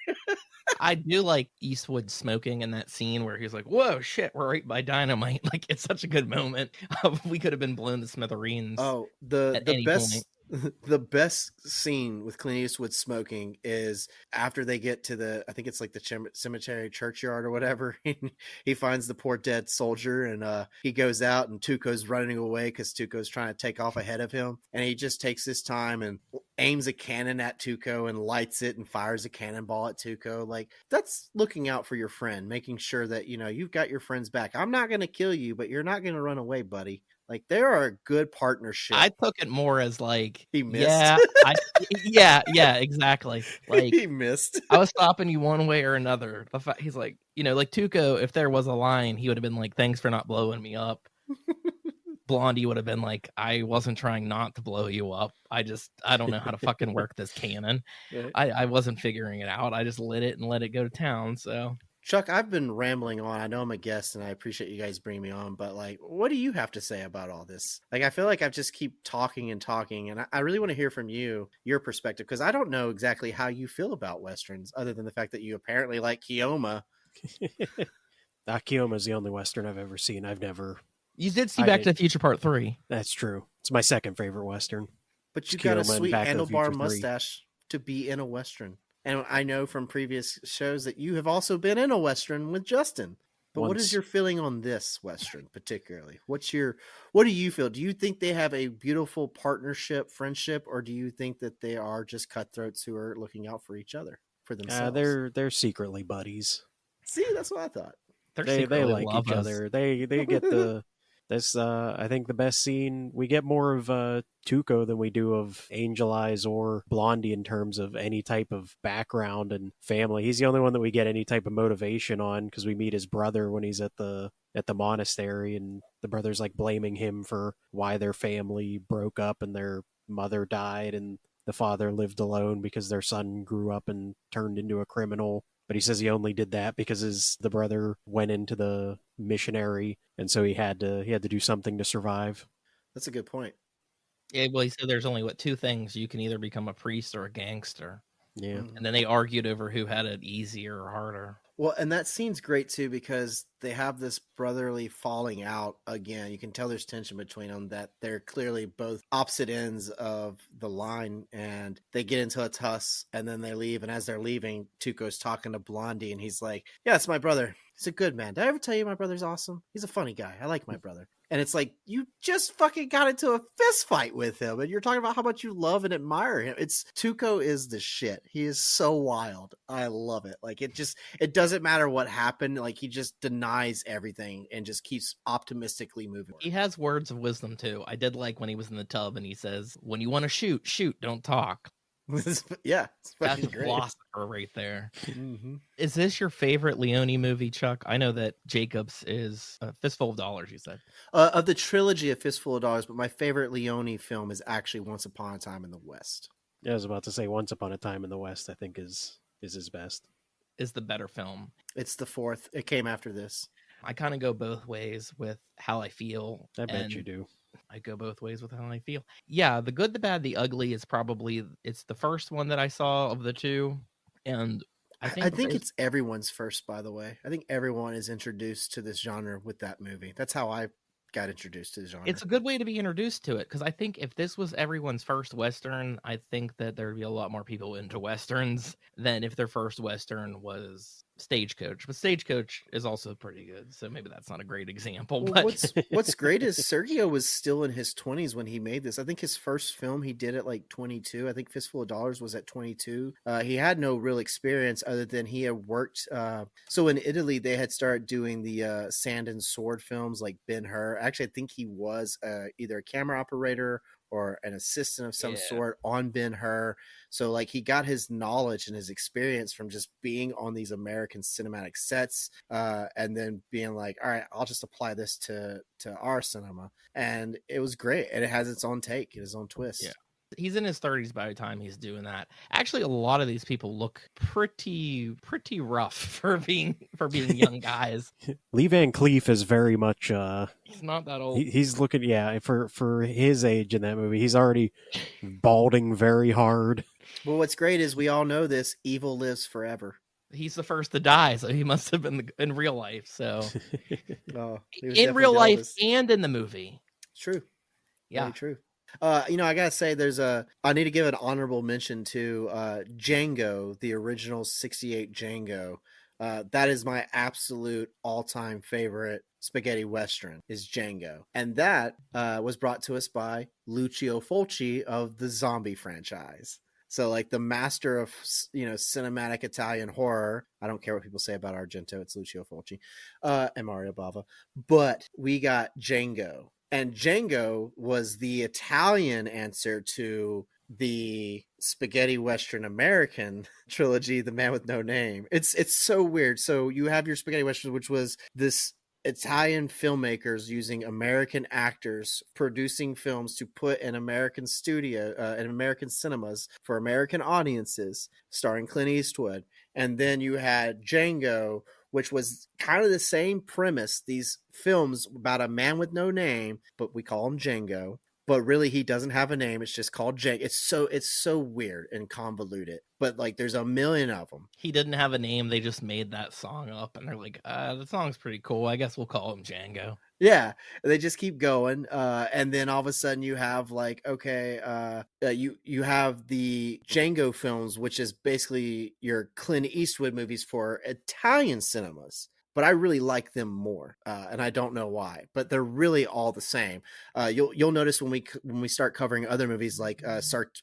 I do like Eastwood smoking in that scene where he's like, whoa, shit, we're right by dynamite. Like, it's such a good moment. We could have been blown to smithereens. Oh, at the any best point. the best scene with Clint Eastwood smoking is after they get to the, I think it's like the cemetery churchyard or whatever. He finds the poor dead soldier, and he goes out, and Tuco's running away because Tuco's trying to take off ahead of him, and he just takes his time and aims a cannon at Tuco and lights it and fires a cannonball at Tuco. Like, that's looking out for your friend, making sure that, you know, you've got your friend's back. I'm not going to kill you, but you're not going to run away, buddy. Like, they are a good partnership. I took it more as like, He missed. yeah, exactly. Like, He missed. I was stopping you one way or another. He's like, you know, like Tuco, if there was a line, he would have been like, thanks for not blowing me up. Blondie would have been like, I wasn't trying not to blow you up. I don't know how to fucking work this cannon. Right. I wasn't figuring it out. I just lit it and let it go to town. So Chuck, I've been rambling on. I know I'm a guest and I appreciate you guys bringing me on, but like, what do you have to say about all this? Like, I feel like I just keep talking and talking, and I really want to hear from you, your perspective, because I don't know exactly how you feel about Westerns, other than the fact that you apparently like Keoma. Keoma's the only Western I've ever seen. you did see Back to the Future Part 3. That's true. It's my second favorite Western. But you It's got a Keoma and sweet Back to the Future handlebar 3. mustache to be in a Western. And I know from previous shows that you have also been in a Western with Justin. But what is Once. your feeling on this Western particularly? What do you feel? Do you think they have a beautiful partnership, friendship, or do you think that they are just cutthroats who are looking out for each other, for themselves? They're secretly buddies. See, that's what I thought. They like each other. They get the this I think the best scene. We get more of Tuco than we do of Angel Eyes or Blondie in terms of any type of background and family. He's the only one that we get any type of motivation on, because we meet his brother when he's at the monastery, and the brother's like blaming him for why their family broke up and their mother died, and the father lived alone because their son grew up and turned into a criminal. But he says he only did that because the brother went into the missionary, and so he had to do something to survive. That's a good point. Yeah, well, he said there's only two things: you can either become a priest or a gangster. Yeah. And then they argued over who had it easier or harder. Well, and that scene's great too, because they have this brotherly falling out again. You can tell there's tension between them, that they're clearly both opposite ends of the line, and they get into a tuss and then they leave. And as they're leaving, Tuco's talking to Blondie and he's like, yeah, it's my brother. He's a good man. Did I ever tell you my brother's awesome? He's a funny guy. I like my brother. And it's like, you just fucking got into a fist fight with him, and you're talking about how much you love and admire him. Tuco is the shit. He is so wild. I love it. Like, it doesn't matter what happened. Like, he just denies everything and just keeps optimistically moving. He has words of wisdom too. I did like when he was in the tub and he says, when you want to shoot, don't talk. Yeah, it's That's fucking a great. philosopher right there. Mm-hmm. Is this your favorite Leone movie, Chuck? I know that Jacob's is a Fistful of Dollars, you said. Of the trilogy of Fistful of Dollars, but my favorite Leone film is actually Once Upon a Time in the West. I was about to say Once Upon a Time in the West, I think is his best. Is the better film. It's the fourth. It came after this. I kind of go both ways with how I feel. I bet you do. I go both ways with how I feel. Yeah, The Good, the Bad, the Ugly is probably, it's the first one that I saw of the two. And I think it's everyone's first, by the way. I think everyone is introduced to this genre with that movie. That's how I got introduced to the genre. It's a good way to be introduced to it, because I think if this was everyone's first Western, I think that there'd be a lot more people into Westerns than if their first Western was Stagecoach. But Stagecoach is also pretty good, so maybe that's not a great example. Well, But what's great is Sergio was still in his 20s when he made this. I think his first film he did at like 22. I think Fistful of Dollars was at 22. He had no real experience other than he had worked. So in Italy, they had started doing the sand and sword films like Ben-Hur. Actually, I think he was either a camera operator or an assistant of some sort on Ben-Hur. So like he got his knowledge and his experience from just being on these American cinematic sets, and then being like, all right, I'll just apply this to our cinema. And it was great. And it has its own take, its own twist. Yeah. He's in his 30s by the time he's doing that. Actually, a lot of these people look pretty rough for being young guys. Lee Van Cleef is very much He's not that old. He's looking, for his age in that movie. He's already balding very hard. Well, what's great is we all know this: evil lives forever. He's the first to die, so he must have been in real life. So In real life and in the movie. True. Yeah. Very true. I gotta say, I need to give an honorable mention to Django, the original '68 Django. That is my absolute all-time favorite spaghetti western is Django, and that was brought to us by Lucio Fulci of the Zombie franchise. So like the master of cinematic Italian horror. I don't care what people say about Argento. It's Lucio Fulci and Mario Bava. But we got Django. And Django was the Italian answer to the spaghetti Western American trilogy, The Man with No Name. It's so weird. So you have your spaghetti Western, which was this Italian filmmakers using American actors producing films to put in American studio in American cinemas for American audiences, starring Clint Eastwood. And then you had Django, which was kind of the same premise. These films about a man with no name, but we call him Django. But really, he doesn't have a name. It's just called Django. It's so weird and convoluted. But like, there's a million of them. He didn't have a name. They just made that song up, and they're like, "The song's pretty cool. I guess we'll call him Django." Yeah, they just keep going, and then all of a sudden you have like, okay, you have the Django films, which is basically your Clint Eastwood movies for Italian cinemas. But I really like them more, and I don't know why. But they're really all the same. You'll notice when we start covering other movies, like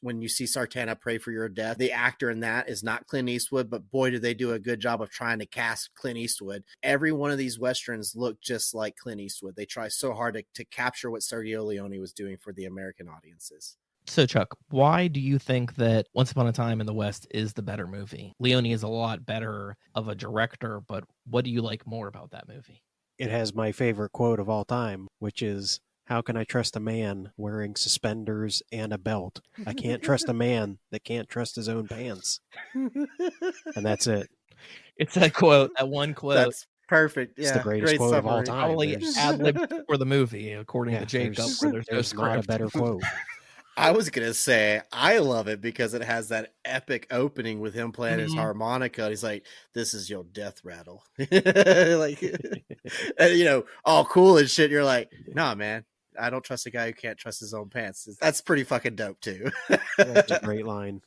when you see Sartana Pray for Your Death, the actor in that is not Clint Eastwood, but boy, do they do a good job of trying to cast Clint Eastwood. Every one of these westerns look just like Clint Eastwood. They try so hard to capture what Sergio Leone was doing for the American audiences. So, Chuck, why do you think that Once Upon a Time in the West is the better movie? Leone is a lot better of a director, but what do you like more about that movie? It has my favorite quote of all time, which is, "How can I trust a man wearing suspenders and a belt? I can't trust a man that can't trust his own pants." And that's it. It's that quote, that one quote. That's perfect. It's yeah, the greatest quote of all time. Probably ad-libbed for the movie, according to Jacob, where there's no not a script. better quote. I was gonna say I love it because it has that epic opening with him playing his harmonica. He's like, "This is your death rattle," like, and, all cool and shit. You're like, "Nah, man, I don't trust a guy who can't trust his own pants." That's pretty fucking dope too. That's a great line.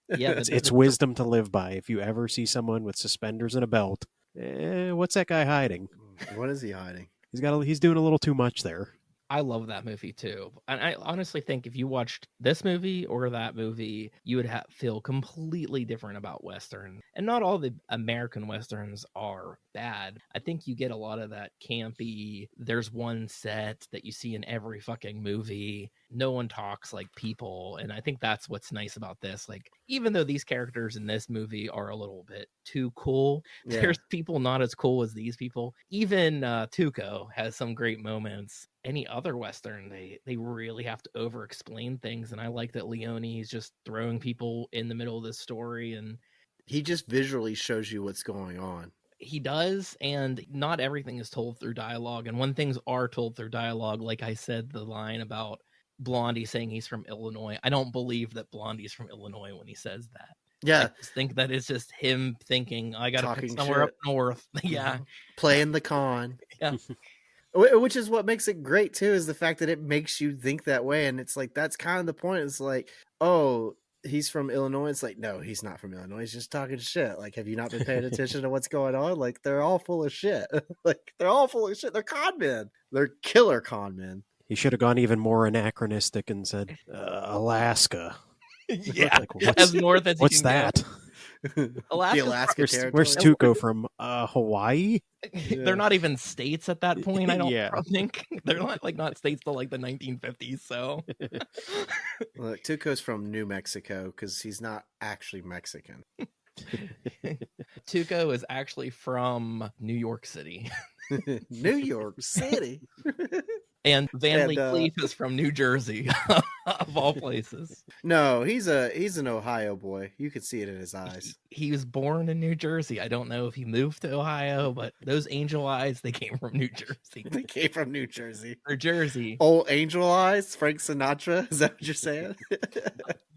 Yeah, it's wisdom to live by. If you ever see someone with suspenders and a belt, what's that guy hiding? What is he hiding? He's doing a little too much there. I love that movie too. And I honestly think if you watched this movie or that movie, you would feel completely different about Western. And not all the American Westerns are bad. I think you get a lot of that campy, there's one set that you see in every fucking movie. No one talks like people. And I think that's what's nice about this. Like, even though these characters in this movie are a little bit too cool, there's people not as cool as these people. Even Tuco has some great moments. Any other Western, they really have to over explain things, and I like that Leone is just throwing people in the middle of this story, and he just visually shows you what's going on. He does, and not everything is told through dialogue, and when things are told through dialogue, like I said, the line about Blondie saying he's from Illinois, I don't believe that Blondie's from Illinois when he says that. Yeah, I just think that it's just him thinking, I gotta pick somewhere up north. Yeah, playing the con. Yeah. Which is what makes it great too, is the fact that it makes you think that way. And it's like, that's kind of the point. It's like, oh, he's from Illinois. It's like, no, he's not from Illinois. He's just talking shit. Like, have you not been paying attention to what's going on? Like, they're all full of shit. Like, they're all full of shit. They're con men. They're killer con men. He should have gone even more anachronistic and said, Alaska. Yeah, like, as north as what's that? Alaska. Where's Tuco from? Hawaii? They're not even states at that point. I don't think they're not states till like the 1950s. So look, Tuco's from New Mexico because he's not actually Mexican. Tuco is actually from New York City. New York City. And Van Lee Cleef is from New Jersey, of all places. No, he's an Ohio boy. You could see it in his eyes. He was born in New Jersey. I don't know if he moved to Ohio, but those angel eyes, they came from New Jersey. They came from New Jersey. New Jersey. Old angel eyes, Frank Sinatra. Is that what you're saying?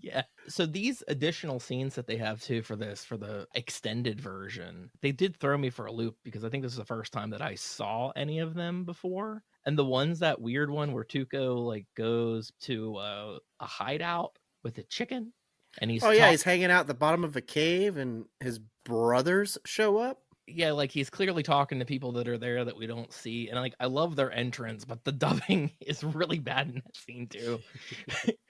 Yeah. So these additional scenes that they have too for the extended version, they did throw me for a loop because I think this is the first time that I saw any of them before. And the ones, that weird one where Tuco like goes to a hideout with a chicken, and he's he's hanging out at the bottom of a cave, and his brothers show up. Yeah, like he's clearly talking to people that are there that we don't see, and like I love their entrance, but the dubbing is really bad in that scene too.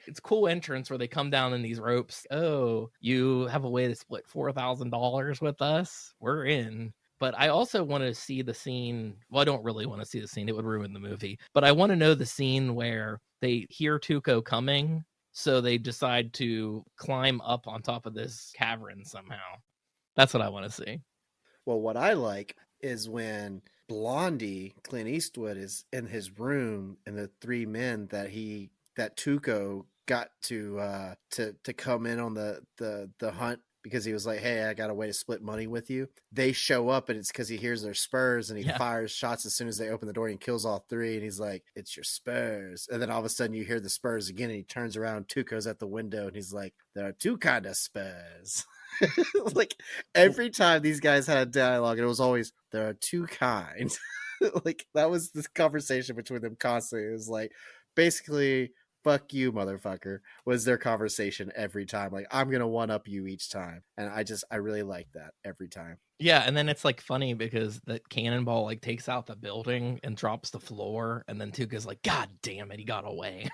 It's cool entrance where they come down in these ropes. Oh, you have a way to split $4,000 with us? We're in. But I also want to see the scene. Well, I don't really want to see the scene. It would ruin the movie. But I want to know the scene where they hear Tuco coming, so they decide to climb up on top of this cavern somehow. That's what I want to see. Well, what I like is when Blondie, Clint Eastwood, is in his room, and the three men that Tuco got to come in on the hunt because he was like, hey, I got a way to split money with you. They show up, and it's because he hears their spurs, and he fires shots as soon as they open the door, and he kills all three, and he's like, it's your spurs. And then all of a sudden you hear the spurs again, and he turns around, Tuco's at the window, and he's like, there are two kind of spurs. Like every time these guys had dialogue, it was always, there are two kinds. Like that was the conversation between them constantly. It was like, basically, fuck you, motherfucker, was their conversation every time. Like, I'm gonna one up you each time. And I really like that every time. Yeah, and then it's like funny because the cannonball like takes out the building and drops the floor, and then Tuca's like, God damn it, he got away.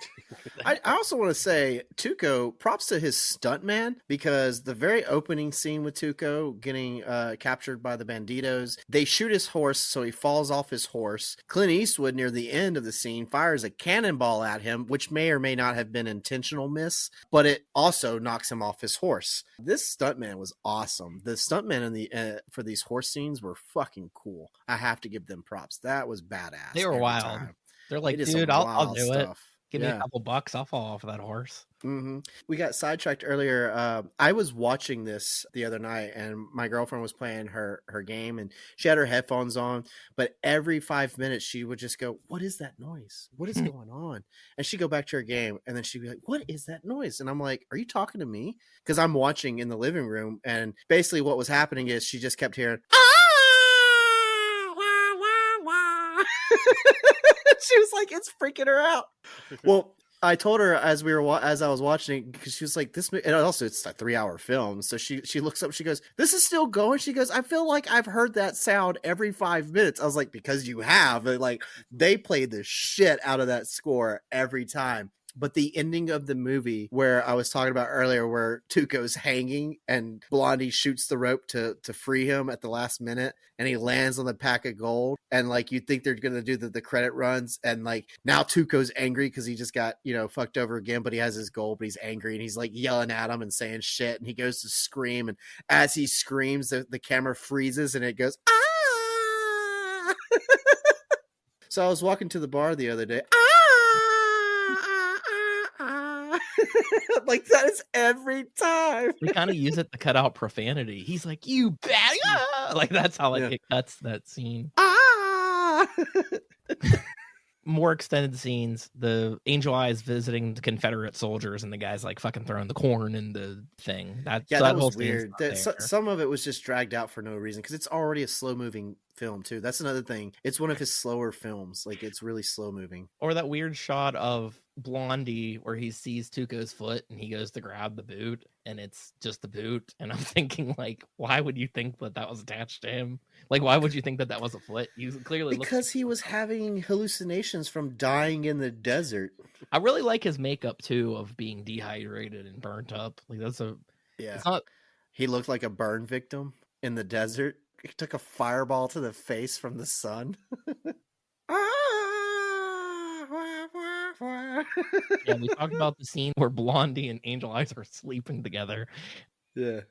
I also want to say, Tuco, props to his stuntman, because the very opening scene with Tuco getting captured by the banditos, they shoot his horse, so he falls off his horse. Clint Eastwood, near the end of the scene, fires a cannonball at him, which may or may not have been intentional miss, but it also knocks him off his horse. This stuntman was awesome. The stuntman in the for these horse scenes were fucking cool. I have to give them props. That was badass. They were wild. Time. They're like, dude, I'll do it. Give me a couple bucks, I'll fall off of that horse. Mm-hmm. We got sidetracked earlier. I was watching this the other night, and my girlfriend was playing her game, and she had her headphones on, but every 5 minutes she would just go, what is that noise? What is going on? And she'd go back to her game, and then she'd be like, what is that noise? And I'm like, are you talking to me? Because I'm watching in the living room, and basically what was happening is she just kept hearing, she was like, it's freaking her out. Well, I told her as I was watching, because she was like, this, and also it's a 3-hour film. So she looks up, she goes, this is still going. She goes, I feel like I've heard that sound every 5 minutes. I was like, because you have. Like, they played the shit out of that score every time. But the ending of the movie, where I was talking about earlier, where Tuco's hanging and Blondie shoots the rope to free him at the last minute, and he lands on the pack of gold, and like you think they're gonna do the credit runs, and like now Tuco's angry because he just got fucked over again, but he has his gold, but he's angry, and he's like yelling at him and saying shit, and he goes to scream, and as he screams, the camera freezes and it goes, ah. So I was walking to the bar the other day. Like that is every time. We kind of use it to cut out profanity. He's like, you bad, like that's how it cuts that scene. More extended scenes, the Angel Eyes visiting the Confederate soldiers, and the guys like fucking throwing the corn in the thing. That was weird. Some of it was just dragged out for no reason, because it's already a slow moving film too. That's another thing. It's one of his slower films. Like, it's really slow moving. Or that weird shot of Blondie where he sees Tuco's foot and he goes to grab the boot and it's just the boot. And I'm thinking, like, why would you think that was attached to him? Like, why would you think that was a foot? You clearly because he was having hallucinations from dying in the desert. I really like his makeup too, of being dehydrated and burnt up. Like, that's he looked like a burn victim in the desert. He took a fireball to the face from the sun. Yeah, we talked about the scene where Blondie and Angel Eyes are sleeping together. Yeah.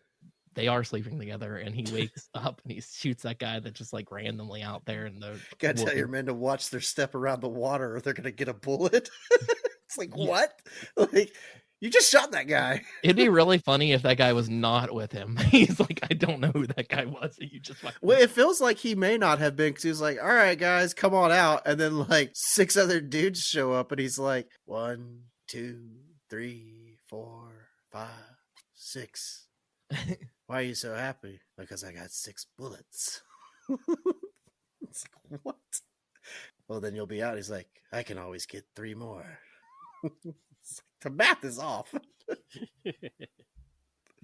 They are sleeping together, and he wakes up and he shoots that guy that just like randomly out there in the Gotta tell your men to watch their step around the water or they're gonna get a bullet. It's like, what? Like, you just shot that guy. It'd be really funny if that guy was not with him. He's like, I don't know who that guy was. You just well, it feels like he may not have been, because he was like, all right, guys, come on out. And then like 6 other dudes show up and he's like, 1, 2, 3, 4, 5, 6. Why are you so happy? Because I got 6 bullets. It's like, what? Well, then you'll be out. He's like, I can always get 3 more. The math is off.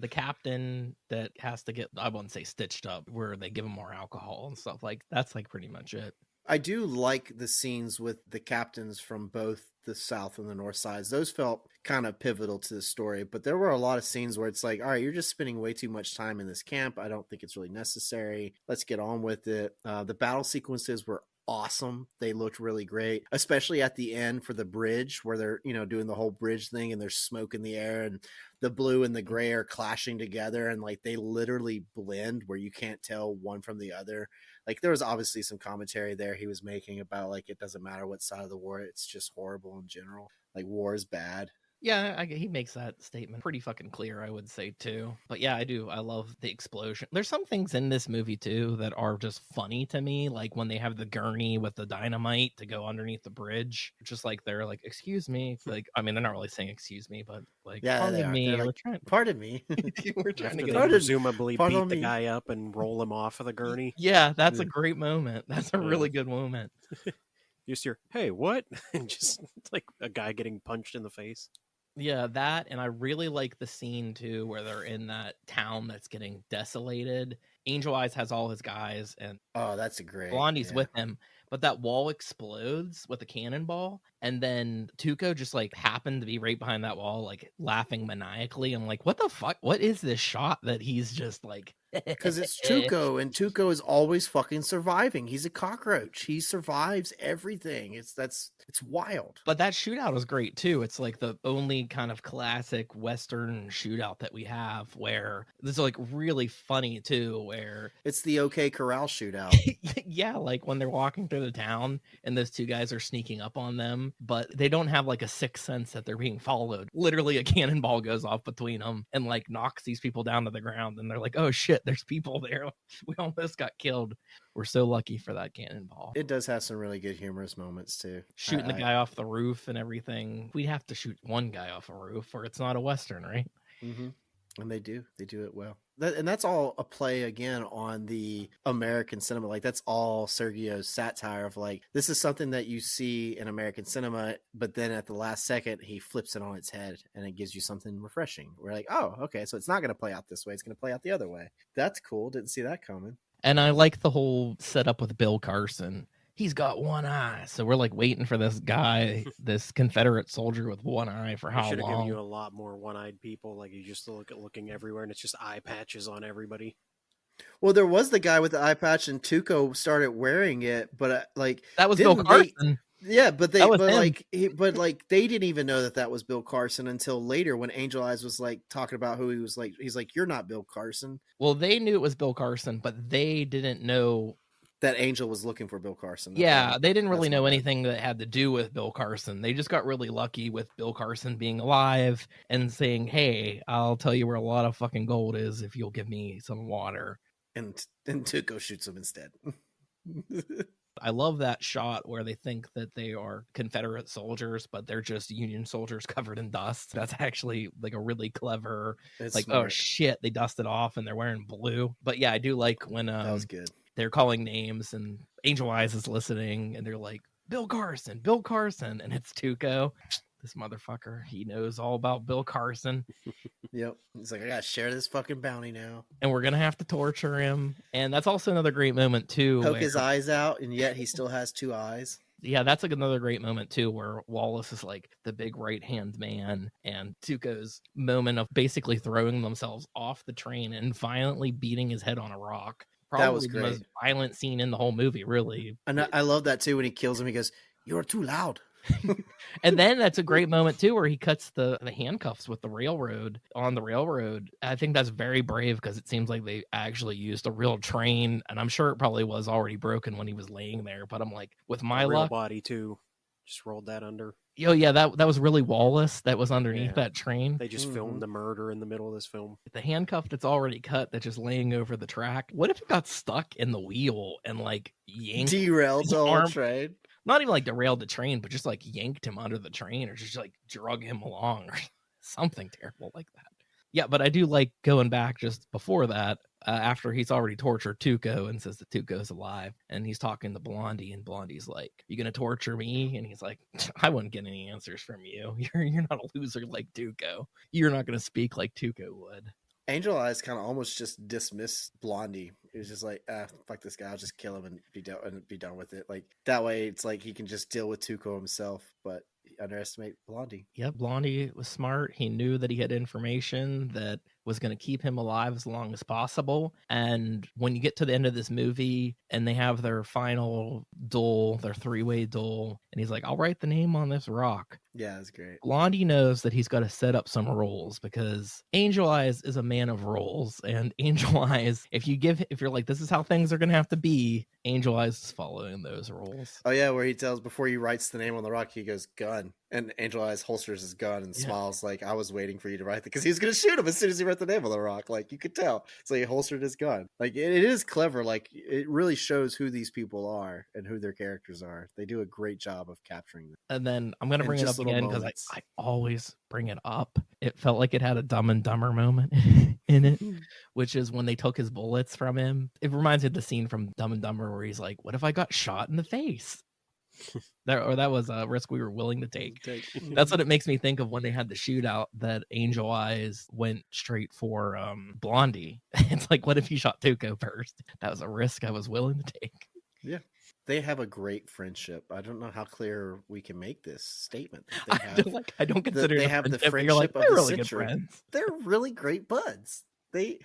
The captain that has to get, I wouldn't say stitched up, where they give him more alcohol and stuff, like that's like pretty much it. I do like the scenes with the captains from both the South and the North sides. Those felt kind of pivotal to the story, but there were a lot of scenes where it's like, all right, you're just spending way too much time in this camp. I don't think it's really necessary. Let's get on with it. The battle sequences were awesome. They looked really great, especially at the end for the bridge where they're, doing the whole bridge thing and there's smoke in the air and the blue and the gray are clashing together and like they literally blend where you can't tell one from the other. Like there was obviously some commentary there he was making about like it doesn't matter what side of the war, it's just horrible in general. Like war is bad. Yeah, he makes that statement pretty fucking clear, I would say, too. But yeah, I do. I love the explosion. There's some things in this movie, too, that are just funny to me. Like when they have the gurney with the dynamite to go underneath the bridge. Just like they're like, excuse me. Like, I mean, they're not really saying excuse me, but like, yeah, pardon me. Like, pardon me. We're trying to After get they presumably beat the guy up and roll him off of the gurney. Yeah, that's a great moment. That's a really good moment. You just hear, hey, what? And just like a guy getting punched in the face. Yeah, that, and I really like the scene too where they're in that town that's getting desolated. Angel Eyes has all his guys, and that's a great. Blondie's with him, but that wall explodes with a cannonball, and then Tuco just like happened to be right behind that wall, like laughing maniacally. I'm like, what the fuck? What is this shot that he's just like? Because it's Tuco, and Tuco is always fucking surviving. He's a cockroach. He survives everything. It's wild. But that shootout is great too. It's like the only kind of classic Western shootout that we have where this is like really funny too, where it's the OK Corral shootout. Yeah, like when they're walking through the town and those two guys are sneaking up on them, but they don't have like a sixth sense that they're being followed. Literally a cannonball goes off between them and like knocks these people down to the ground, and they're like, oh shit, there's people there. We almost got killed. We're so lucky for that cannonball. It does have some really good humorous moments too. Shooting the guy off the roof and everything. We'd have to shoot one guy off a roof or it's not a Western, right? Mm-hmm. And they do it well. And that's all a play again on the American cinema. Like that's all Sergio's satire of like, this is something that you see in American cinema, but then at the last second he flips it on its head and it gives you something refreshing. We're like, oh, okay, so it's not going to play out this way. It's going to play out the other way. That's cool. Didn't see that coming. And I like the whole setup with Bill Carson. He's got one eye. So we're like waiting for this guy, this Confederate soldier with one eye for how long? Should have given you a lot more one-eyed people. Like you just looking everywhere and it's just eye patches on everybody. Well, there was the guy with the eye patch and Tuco started wearing it, but like that was Bill Carson. But they didn't even know that was Bill Carson until later when Angel Eyes was like talking about who he was. Like he's like, you're not Bill Carson. Well, they knew it was Bill Carson, but they didn't know that Angel was looking for Bill Carson. Yeah, they didn't really know anything that had to do with Bill Carson. They just got really lucky with Bill Carson being alive and saying, hey, I'll tell you where a lot of fucking gold is if you'll give me some water. And Tuco shoots him instead. I love that shot where they think that they are Confederate soldiers, but they're just Union soldiers covered in dust. That's actually like a really clever, smart. Oh shit, they dusted off and they're wearing blue. But yeah, I do like when that was good. They're calling names and Angel Eyes is listening and they're like, Bill Carson, and it's Tuco. This motherfucker, he knows all about Bill Carson. Yep. He's like, I gotta share this fucking bounty now. And we're gonna have to torture him. And that's also another great moment too. Poke his eyes out, and yet he still has two eyes. Yeah, that's like another great moment too, where Wallace is like the big right hand man, and Tuco's moment of basically throwing themselves off the train and violently beating his head on a rock. Probably that was the most violent scene in the whole movie, really. And I love that too when he kills him. He goes, "You're too loud." And then that's a great moment too where he cuts the handcuffs with the railroad on the railroad. I think that's very brave because it seems like they actually used a real train, and I'm sure it probably was already broken when he was laying there, but I'm like, with my real luck, body too, just rolled that under. Oh yeah, that was really Wallace that was underneath that train. They just filmed the murder in the middle of this film. The handcuff that's already cut that's just laying over the track. What if it got stuck in the wheel and like yanked derailed the whole train? Not even like derailed the train, but just like yanked him under the train or just like drug him along or something terrible like that. Yeah, but I do like going back just before that, after he's already tortured Tuco and says that Tuco's alive, and he's talking to Blondie, and Blondie's like, "You gonna torture me?" And he's like, "I wouldn't get any answers from you. You're not a loser like Tuco. You're not gonna speak like Tuco would." Angel Eyes kind of almost just dismissed Blondie. It was just like, fuck this guy. I'll just kill him and be done with it. Like that way, it's like he can just deal with Tuco himself. But underestimate Blondie. Yep, Blondie was smart. He knew that he had information that was going to keep him alive as long as possible. And when you get to the end of this movie and they have their final duel, their 3-way duel, and he's like, I'll write the name on this rock. Yeah, that's great. Blondie knows that he's got to set up some rules because Angel Eyes is a man of rules. And Angel Eyes, if you're like, this is how things are going to have to be, Angel Eyes is following those rules. Oh, yeah, where he tells, before he writes the name on the rock, he goes, gun. And Angel Eyes holsters his gun and smiles like, I was waiting for you to write it. Because he was going to shoot him as soon as he wrote the name on the rock. Like, you could tell. So he holstered his gun. Like, it is clever. Like, it really shows who these people are and who their characters are. They do a great job of capturing them. And then I'm going to bring it up again because I always bring it up. It felt like it had a Dumb and Dumber moment in it, which is when they took his bullets from him. It reminds me of the scene from Dumb and Dumber where he's like, what if I got shot in the face? That was a risk we were willing to take. That's what it makes me think of when they had the shootout that Angel Eyes went straight for Blondie. It's like, what if you shot Tuco first? That was a risk I was willing to take. Yeah. They have a great friendship. I don't know how clear we can make this statement. I don't consider they have the friendship like, of the really century. Good friends. They're really great buds. They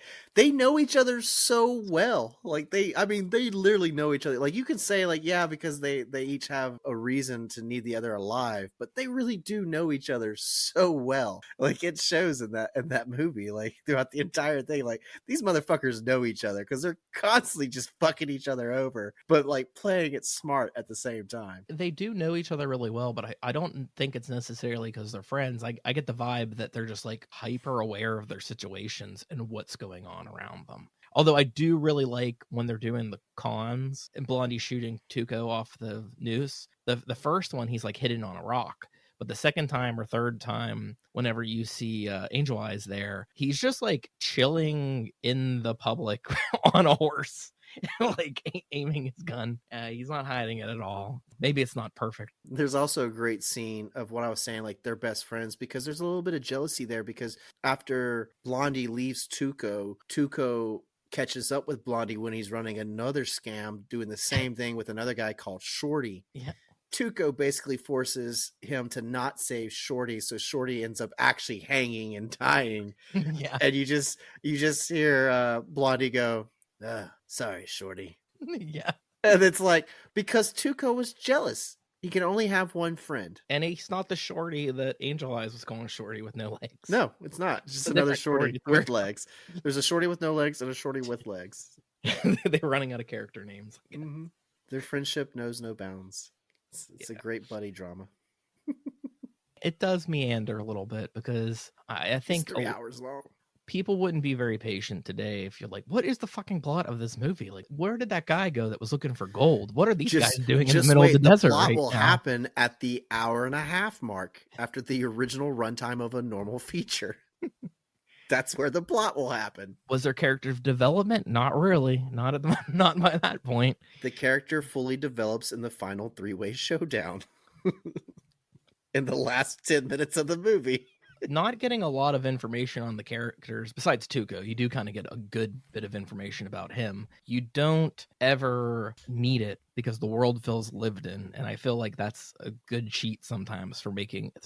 know each other so well. Like they literally know each other. Like you can say like, yeah, because they each have a reason to need the other alive, but they really do know each other so well. Like it shows in that movie, like throughout the entire thing. Like these motherfuckers know each other because they're constantly just fucking each other over, but like playing it smart at the same time. They do know each other really well, but I don't think it's necessarily because they're friends. I get the vibe that they're just like hyper aware of their situations and what's going on around them. Although I do really like when they're doing the cons and Blondie shooting Tuco off the noose. The first one, he's like hidden on a rock. But the second time or third time, whenever you see Angel Eyes there, he's just like chilling in the public on a horse. Like aiming his gun. He's not hiding it at all. Maybe it's not perfect. There's also a great scene of what I was saying, like they're best friends, because there's a little bit of jealousy there, because after Blondie leaves Tuco catches up with Blondie when he's running another scam, doing the same thing with another guy called Shorty. Yeah. Tuco basically forces him to not save Shorty, so Shorty ends up actually hanging and dying. Yeah. And you just hear Blondie go, sorry, Shorty. Yeah. And it's like, because Tuco was jealous. He can only have one friend. And he's not the Shorty that Angel Eyes was calling Shorty with no legs. No, it's not. It's just another Shorty with legs. There's a Shorty with no legs and a Shorty with legs. They're running out of character names. Mm-hmm. Their friendship knows no bounds. It's a great buddy drama. It does meander a little bit because I think it's 3 hours long. People wouldn't be very patient today if you're like, what is the fucking plot of this movie? Like, where did that guy go that was looking for gold? What are these guys doing in the middle of the desert? The plot right will now? happen at the 1.5 hour mark after the original runtime of a normal feature. That's where the plot will happen. Was there character development? Not really. Not by that point. The character fully develops in the final 3-way showdown in the last 10 minutes of the movie. Not getting a lot of information on the characters besides Tuco. You do kind of get a good bit of information about him. You don't ever need it because the world feels lived in, and I feel like that's a good cheat sometimes for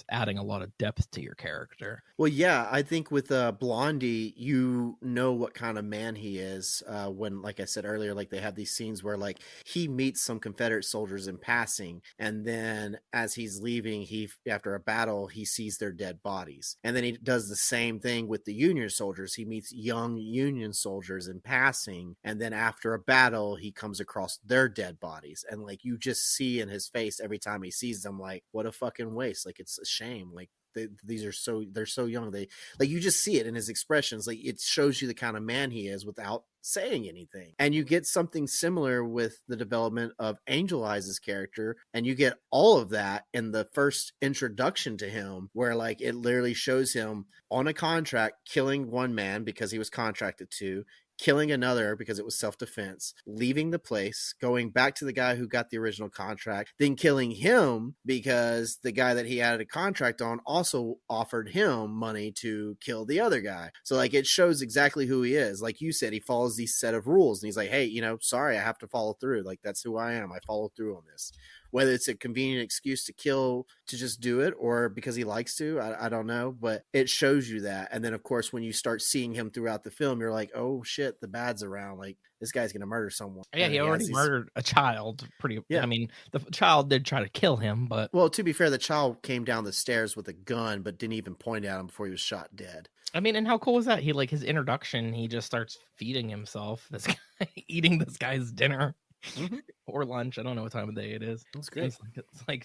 adding a lot of depth to your character. Well, yeah, I think with Blondie, you know what kind of man he is when, like I said earlier, like they have these scenes where like he meets some Confederate soldiers in passing, and then as he's leaving, after a battle, he sees their dead bodies. And then he does the same thing with the Union soldiers. He meets young Union soldiers in passing, and then after a battle, he comes across their dead bodies. And like you just see in his face every time he sees them, like, what a fucking waste. Like, it's a shame. Like, they're so young. They, like, you just see it in his expressions. Like, it shows you the kind of man he is without saying anything. And you get something similar with the development of Angel Eyes' character, and you get all of that in the first introduction to him, where like it literally shows him on a contract killing one man because he was contracted to, killing another because it was self-defense, leaving the place, going back to the guy who got the original contract, then killing him because the guy that he had a contract on also offered him money to kill the other guy. So like it shows exactly who he is. Like you said, he follows these set of rules and he's like, hey, sorry, I have to follow through. Like that's who I am. I follow through on this. Whether it's a convenient excuse to kill, to just do it, or because he likes to, I don't know. But it shows you that. And then, of course, when you start seeing him throughout the film, you're like, oh, shit, the bad's around. Like, this guy's going to murder someone. Yeah, he already murdered a child. I mean, the child did try to kill him, but... Well, to be fair, the child came down the stairs with a gun, but didn't even point at him before he was shot dead. I mean, and how cool is that? He, like, his introduction, he just starts feeding himself. This guy, eating this guy's dinner. Mm-hmm. Or lunch. I don't know what time of day it is. It's great.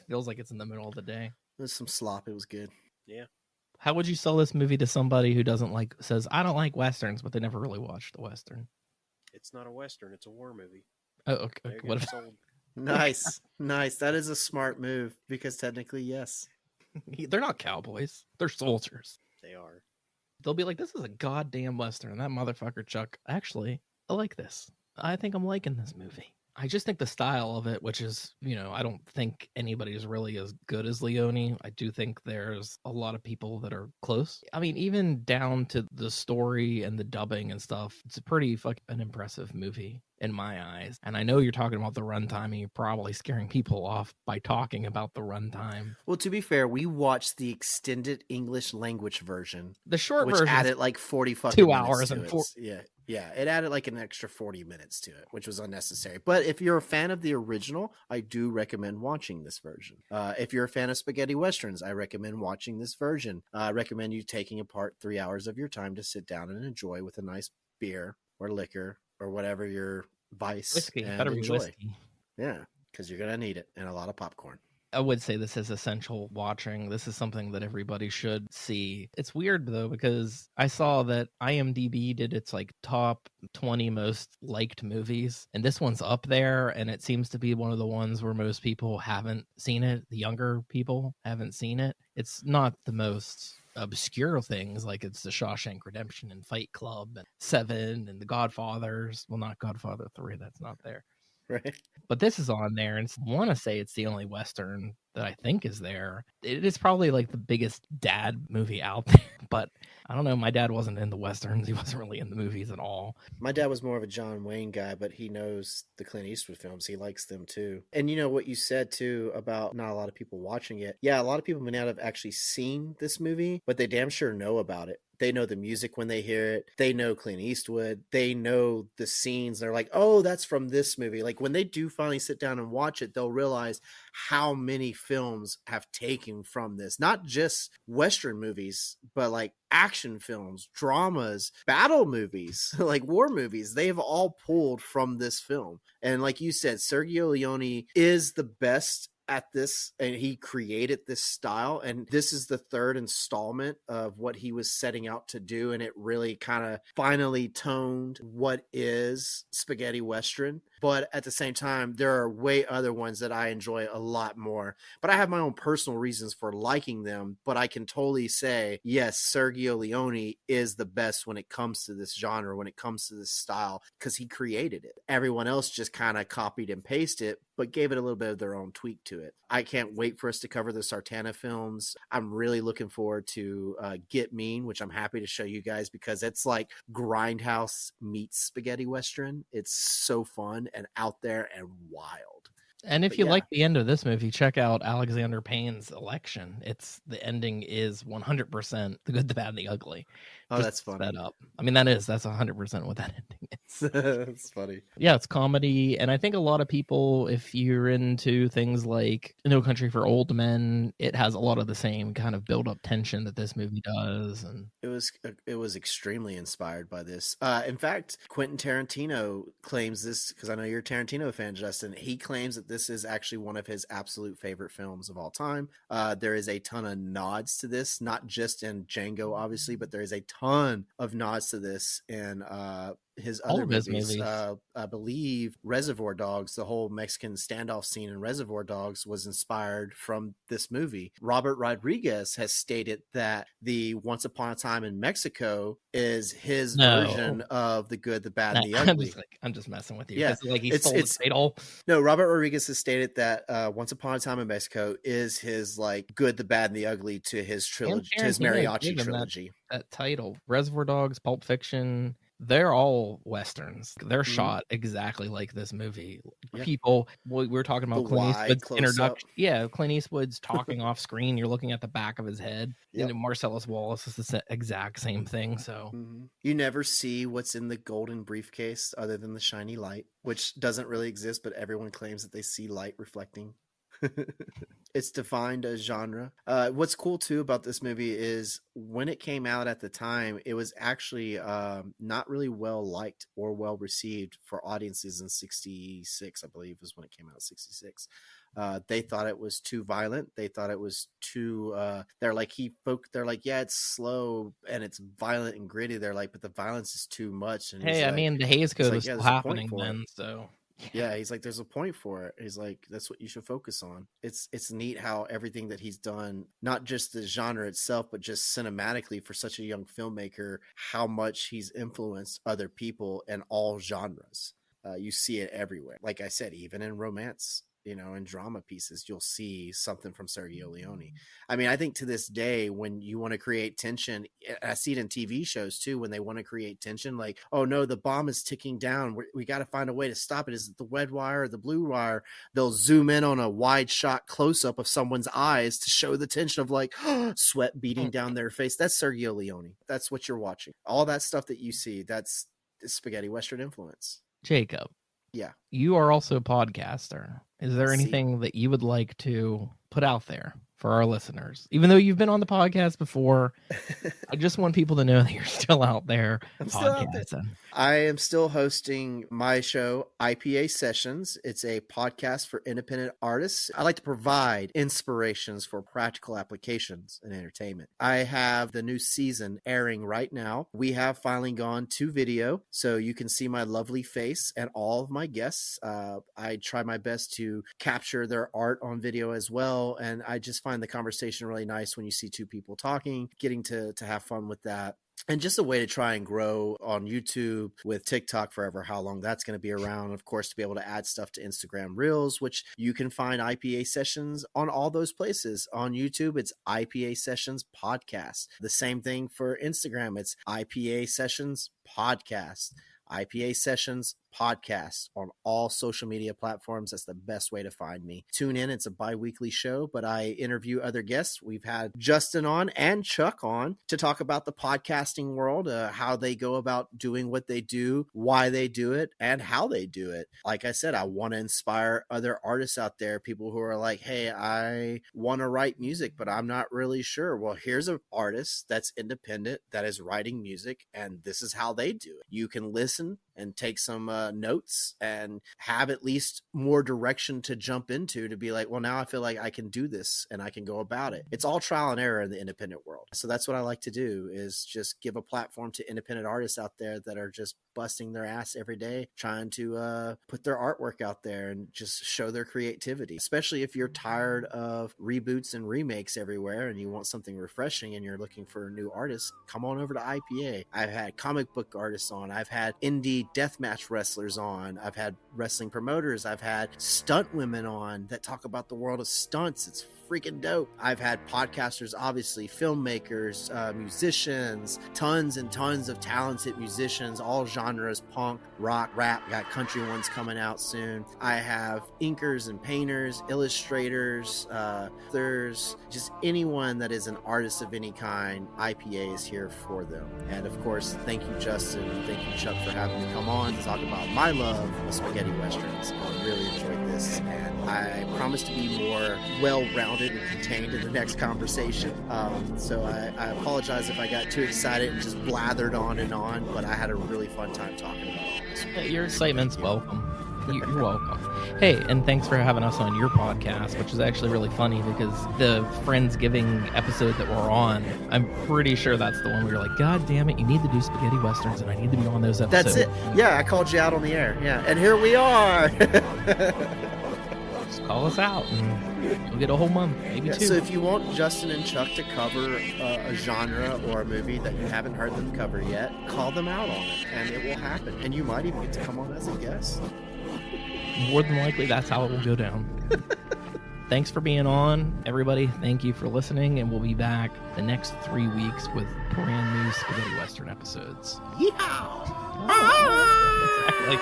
Feels like it's in the middle of the day. There's some slop. It was good. Yeah. How would you sell this movie to somebody who says, I don't like Westerns, but they never really watched the Western? It's not a Western. It's a war movie. Oh, okay. What if... Nice. That is a smart move because technically, yes. They're not cowboys. They're soldiers. They are. They'll be like, this is a goddamn Western. That motherfucker, Chuck. Actually, I like this. I think I'm liking this movie. I just think the style of it, which is, I don't think anybody's really as good as Leone. I do think there's a lot of people that are close. I mean, even down to the story and the dubbing and stuff, it's a pretty fucking impressive movie in my eyes. And I know you're talking about the runtime and you're probably scaring people off by talking about the runtime. Well, to be fair, we watched the extended English language version. The short which version added like 40 fucking 2 minutes hours to and it. 4. Yeah, it added like an extra 40 minutes to it, which was unnecessary. But if you're a fan of the original, I do recommend watching this version. If you're a fan of spaghetti westerns, I recommend watching this version. I recommend you taking apart 3 hours of your time to sit down and enjoy with a nice beer or liquor or whatever your vice. Whiskey, and better enjoy. be whiskey. Yeah, because you're going to need it and a lot of popcorn. I would say this is essential watching. This is something that everybody should see. It's weird though, because I saw that IMDb did its like top 20 most liked movies, and this one's up there, and it seems to be one of the ones where most people haven't seen it. The younger people haven't seen it. It's not the most obscure things, like it's the Shawshank Redemption and Fight Club and Seven and the Godfathers. Well, not Godfather 3, that's not there. Right. But this is on there, and I want to say it's the only Western that I think is there. It is probably like the biggest dad movie out there, but I don't know. My dad wasn't into Westerns. He wasn't really in the movies at all. My dad was more of a John Wayne guy, but he knows the Clint Eastwood films. He likes them too. And you know what you said too about not a lot of people watching it. Yeah, a lot of people may not have actually seen this movie, but they damn sure know about it. They know the music when they hear it. They know Clint Eastwood. They know the scenes. They're like, oh, that's from this movie. Like when they do finally sit down and watch it, they'll realize how many films have taken from this. Not just Western movies, but like action films, dramas, battle movies, like war movies. They've all pulled from this film. And like you said, Sergio Leone is the best at this, and he created this style, and this is the third installment of what he was setting out to do, and it really kind of finally toned what is spaghetti western. But at the same time, there are way other ones that I enjoy a lot more, but I have my own personal reasons for liking them. But I can totally say, yes, Sergio Leone is the best when it comes to this genre, when it comes to this style, because he created it. Everyone else just kind of copied and pasted it, but gave it a little bit of their own tweak to it. I can't wait for us to cover the Sartana films. I'm really looking forward to Get Mean, which I'm happy to show you guys, because it's like Grindhouse meets spaghetti western. It's so fun and out there and wild. And if you like the end of this movie, check out Alexander Payne's Election. The ending is 100% the good, the bad, and the ugly. Oh, that's funny. That up. I mean, that's 100% what that ending is. That's funny. Yeah, it's comedy, and I think a lot of people, if you're into things like No Country for Old Men, it has a lot of the same kind of build-up tension that this movie does. And it was extremely inspired by this. In fact, Quentin Tarantino claims this, because I know you're a Tarantino fan, Justin. He claims that this is actually one of his absolute favorite films of all time. There is a ton of nods to this, not just in Django, obviously, but there is a ton of nods to this in his All other of his movies. movies. I believe Reservoir Dogs, the whole Mexican standoff scene in Reservoir Dogs was inspired from this movie. Robert Rodriguez has stated that the Once Upon a Time in Mexico is his version of The Good, the Bad, and the Ugly. I'm just messing with you. Yeah, Like he stole the title. No, Robert Rodriguez has stated that Once Upon a Time in Mexico is his like Good, the Bad, and the Ugly to his trilogy, to his mariachi trilogy. That title, Reservoir Dogs, Pulp Fiction, they're all westerns. They're shot exactly like this movie. Yeah. People, we were talking about The Clint wide Eastwood's close-up. introduction. Yeah, Clint Eastwood's talking off screen. You're looking at the back of his head. Yep. And Marcellus Wallace is the exact same thing. So you never see what's in the golden briefcase other than the shiny light, which doesn't really exist, but everyone claims that they see light reflecting. It's defined as genre. What's cool too about this movie is when it came out at the time, it was actually not really well liked or well received for audiences in 66, I believe was when it came out, 66. They thought it was too violent. They thought it was too they're like, yeah, it's slow and it's violent and gritty. They're like, but the violence is too much. And hey, I mean, the Hays Code was still happening then, so yeah, he's like, there's a point for it. He's like, that's what you should focus on. It's neat how everything that he's done, not just the genre itself, but just cinematically for such a young filmmaker, how much he's influenced other people in all genres. You see it everywhere. Like I said, even in romance, in drama pieces, you'll see something from Sergio Leone. I mean, I think to this day, when you want to create tension, I see it in TV shows too, when they want to create tension, like, oh no, the bomb is ticking down. We got to find a way to stop it. Is it the red wire or the blue wire? They'll zoom in on a wide shot close up of someone's eyes to show the tension of like sweat beating down their face. That's Sergio Leone. That's what you're watching. All that stuff that you see, that's spaghetti Western influence. Jacob. Yeah. You are also a podcaster. Is there anything that you would like to put out there for our listeners? Even though you've been on the podcast before, I just want people to know that you're still out there podcasting. I am still hosting my show, IPA Sessions. It's a podcast for independent artists. I like to provide inspirations for practical applications in entertainment. I have the new season airing right now. We have finally gone to video, so you can see my lovely face and all of my guests. I try my best to capture their art on video as well, and I just find the conversation really nice when you see two people talking, getting to have fun with that. And just a way to try and grow on YouTube with TikTok forever, how long that's going to be around. Of course, to be able to add stuff to Instagram Reels, which you can find IPA Sessions on all those places. On YouTube, it's IPA Sessions Podcast. The same thing for Instagram. It's IPA Sessions Podcast. IPA Sessions Podcast on all social media platforms. That's the best way to find me. Tune in. It's a bi-weekly show, but I interview other guests. We've had Justin on and Chuck on to talk about the podcasting world, how they go about doing what they do, why they do it, and how they do it. Like I said, I want to inspire other artists out there, people who are like, hey, I want to write music, but I'm not really sure. Well, here's an artist that's independent, that is writing music, and this is how they do it. You can listen and take some notes and have at least more direction to jump into, to be like, well, now I feel like I can do this and I can go about it. It's all trial and error in the independent world. So that's what I like to do, is just give a platform to independent artists out there that are just busting their ass every day, trying to put their artwork out there and just show their creativity. Especially if you're tired of reboots and remakes everywhere and you want something refreshing and you're looking for new artists, come on over to IPA. I've had comic book artists on. I've had indie deathmatch wrestlers on. I've had wrestling promoters. I've had stunt women on that talk about the world of stunts. It's freaking dope. I've had podcasters, obviously, filmmakers, musicians, tons and tons of talented musicians, all genres, punk, rock, rap. Got country ones coming out soon. I have inkers and painters, illustrators, there's just anyone that is an artist of any kind. IPA is here for them. And of course, thank you, Justin, and thank you, Chuck, for having me come on to talk about my love of spaghetti westerns. I really enjoyed this, and I promise to be more well-rounded and contained in the next conversation. So I apologize if I got too excited and just blathered on and on, but I had a really fun time talking about all this. Your excitement's welcome. You're welcome. Hey, and thanks for having us on your podcast, which is actually really funny because the Friendsgiving episode that we're on, I'm pretty sure that's the one where you're like, God damn it, you need to do spaghetti westerns and I need to be on those episodes. That's it. Yeah, I called you out on the air. Yeah, and here we are. Just call us out and you'll get a whole month, maybe two. So if you want Justin and Chuck to cover a genre or a movie that you haven't heard them cover yet, call them out on it and it will happen. And you might even get to come on as a guest. More than likely, that's how it will go down. Thanks for being on, everybody. Thank you for listening, and we'll be back the next 3 weeks with brand new Spaghetti Western episodes. Yeehaw! Exactly.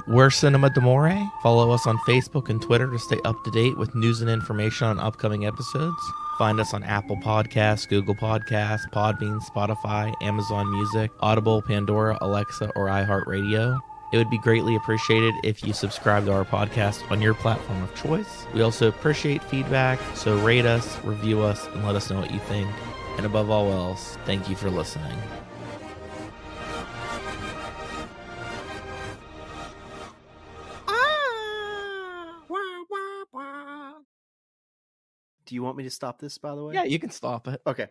We're Cinema D'Amore. Follow us on Facebook and Twitter to stay up to date with news and information on upcoming episodes. Find us on Apple Podcasts, Google Podcasts, Podbean, Spotify, Amazon Music, Audible, Pandora, Alexa, or iHeartRadio. It would be greatly appreciated if you subscribe to our podcast on your platform of choice. We also appreciate feedback, so rate us, review us, and let us know what you think. And above all else, thank you for listening. Do you want me to stop this, by the way? Yeah, you can stop it. Okay.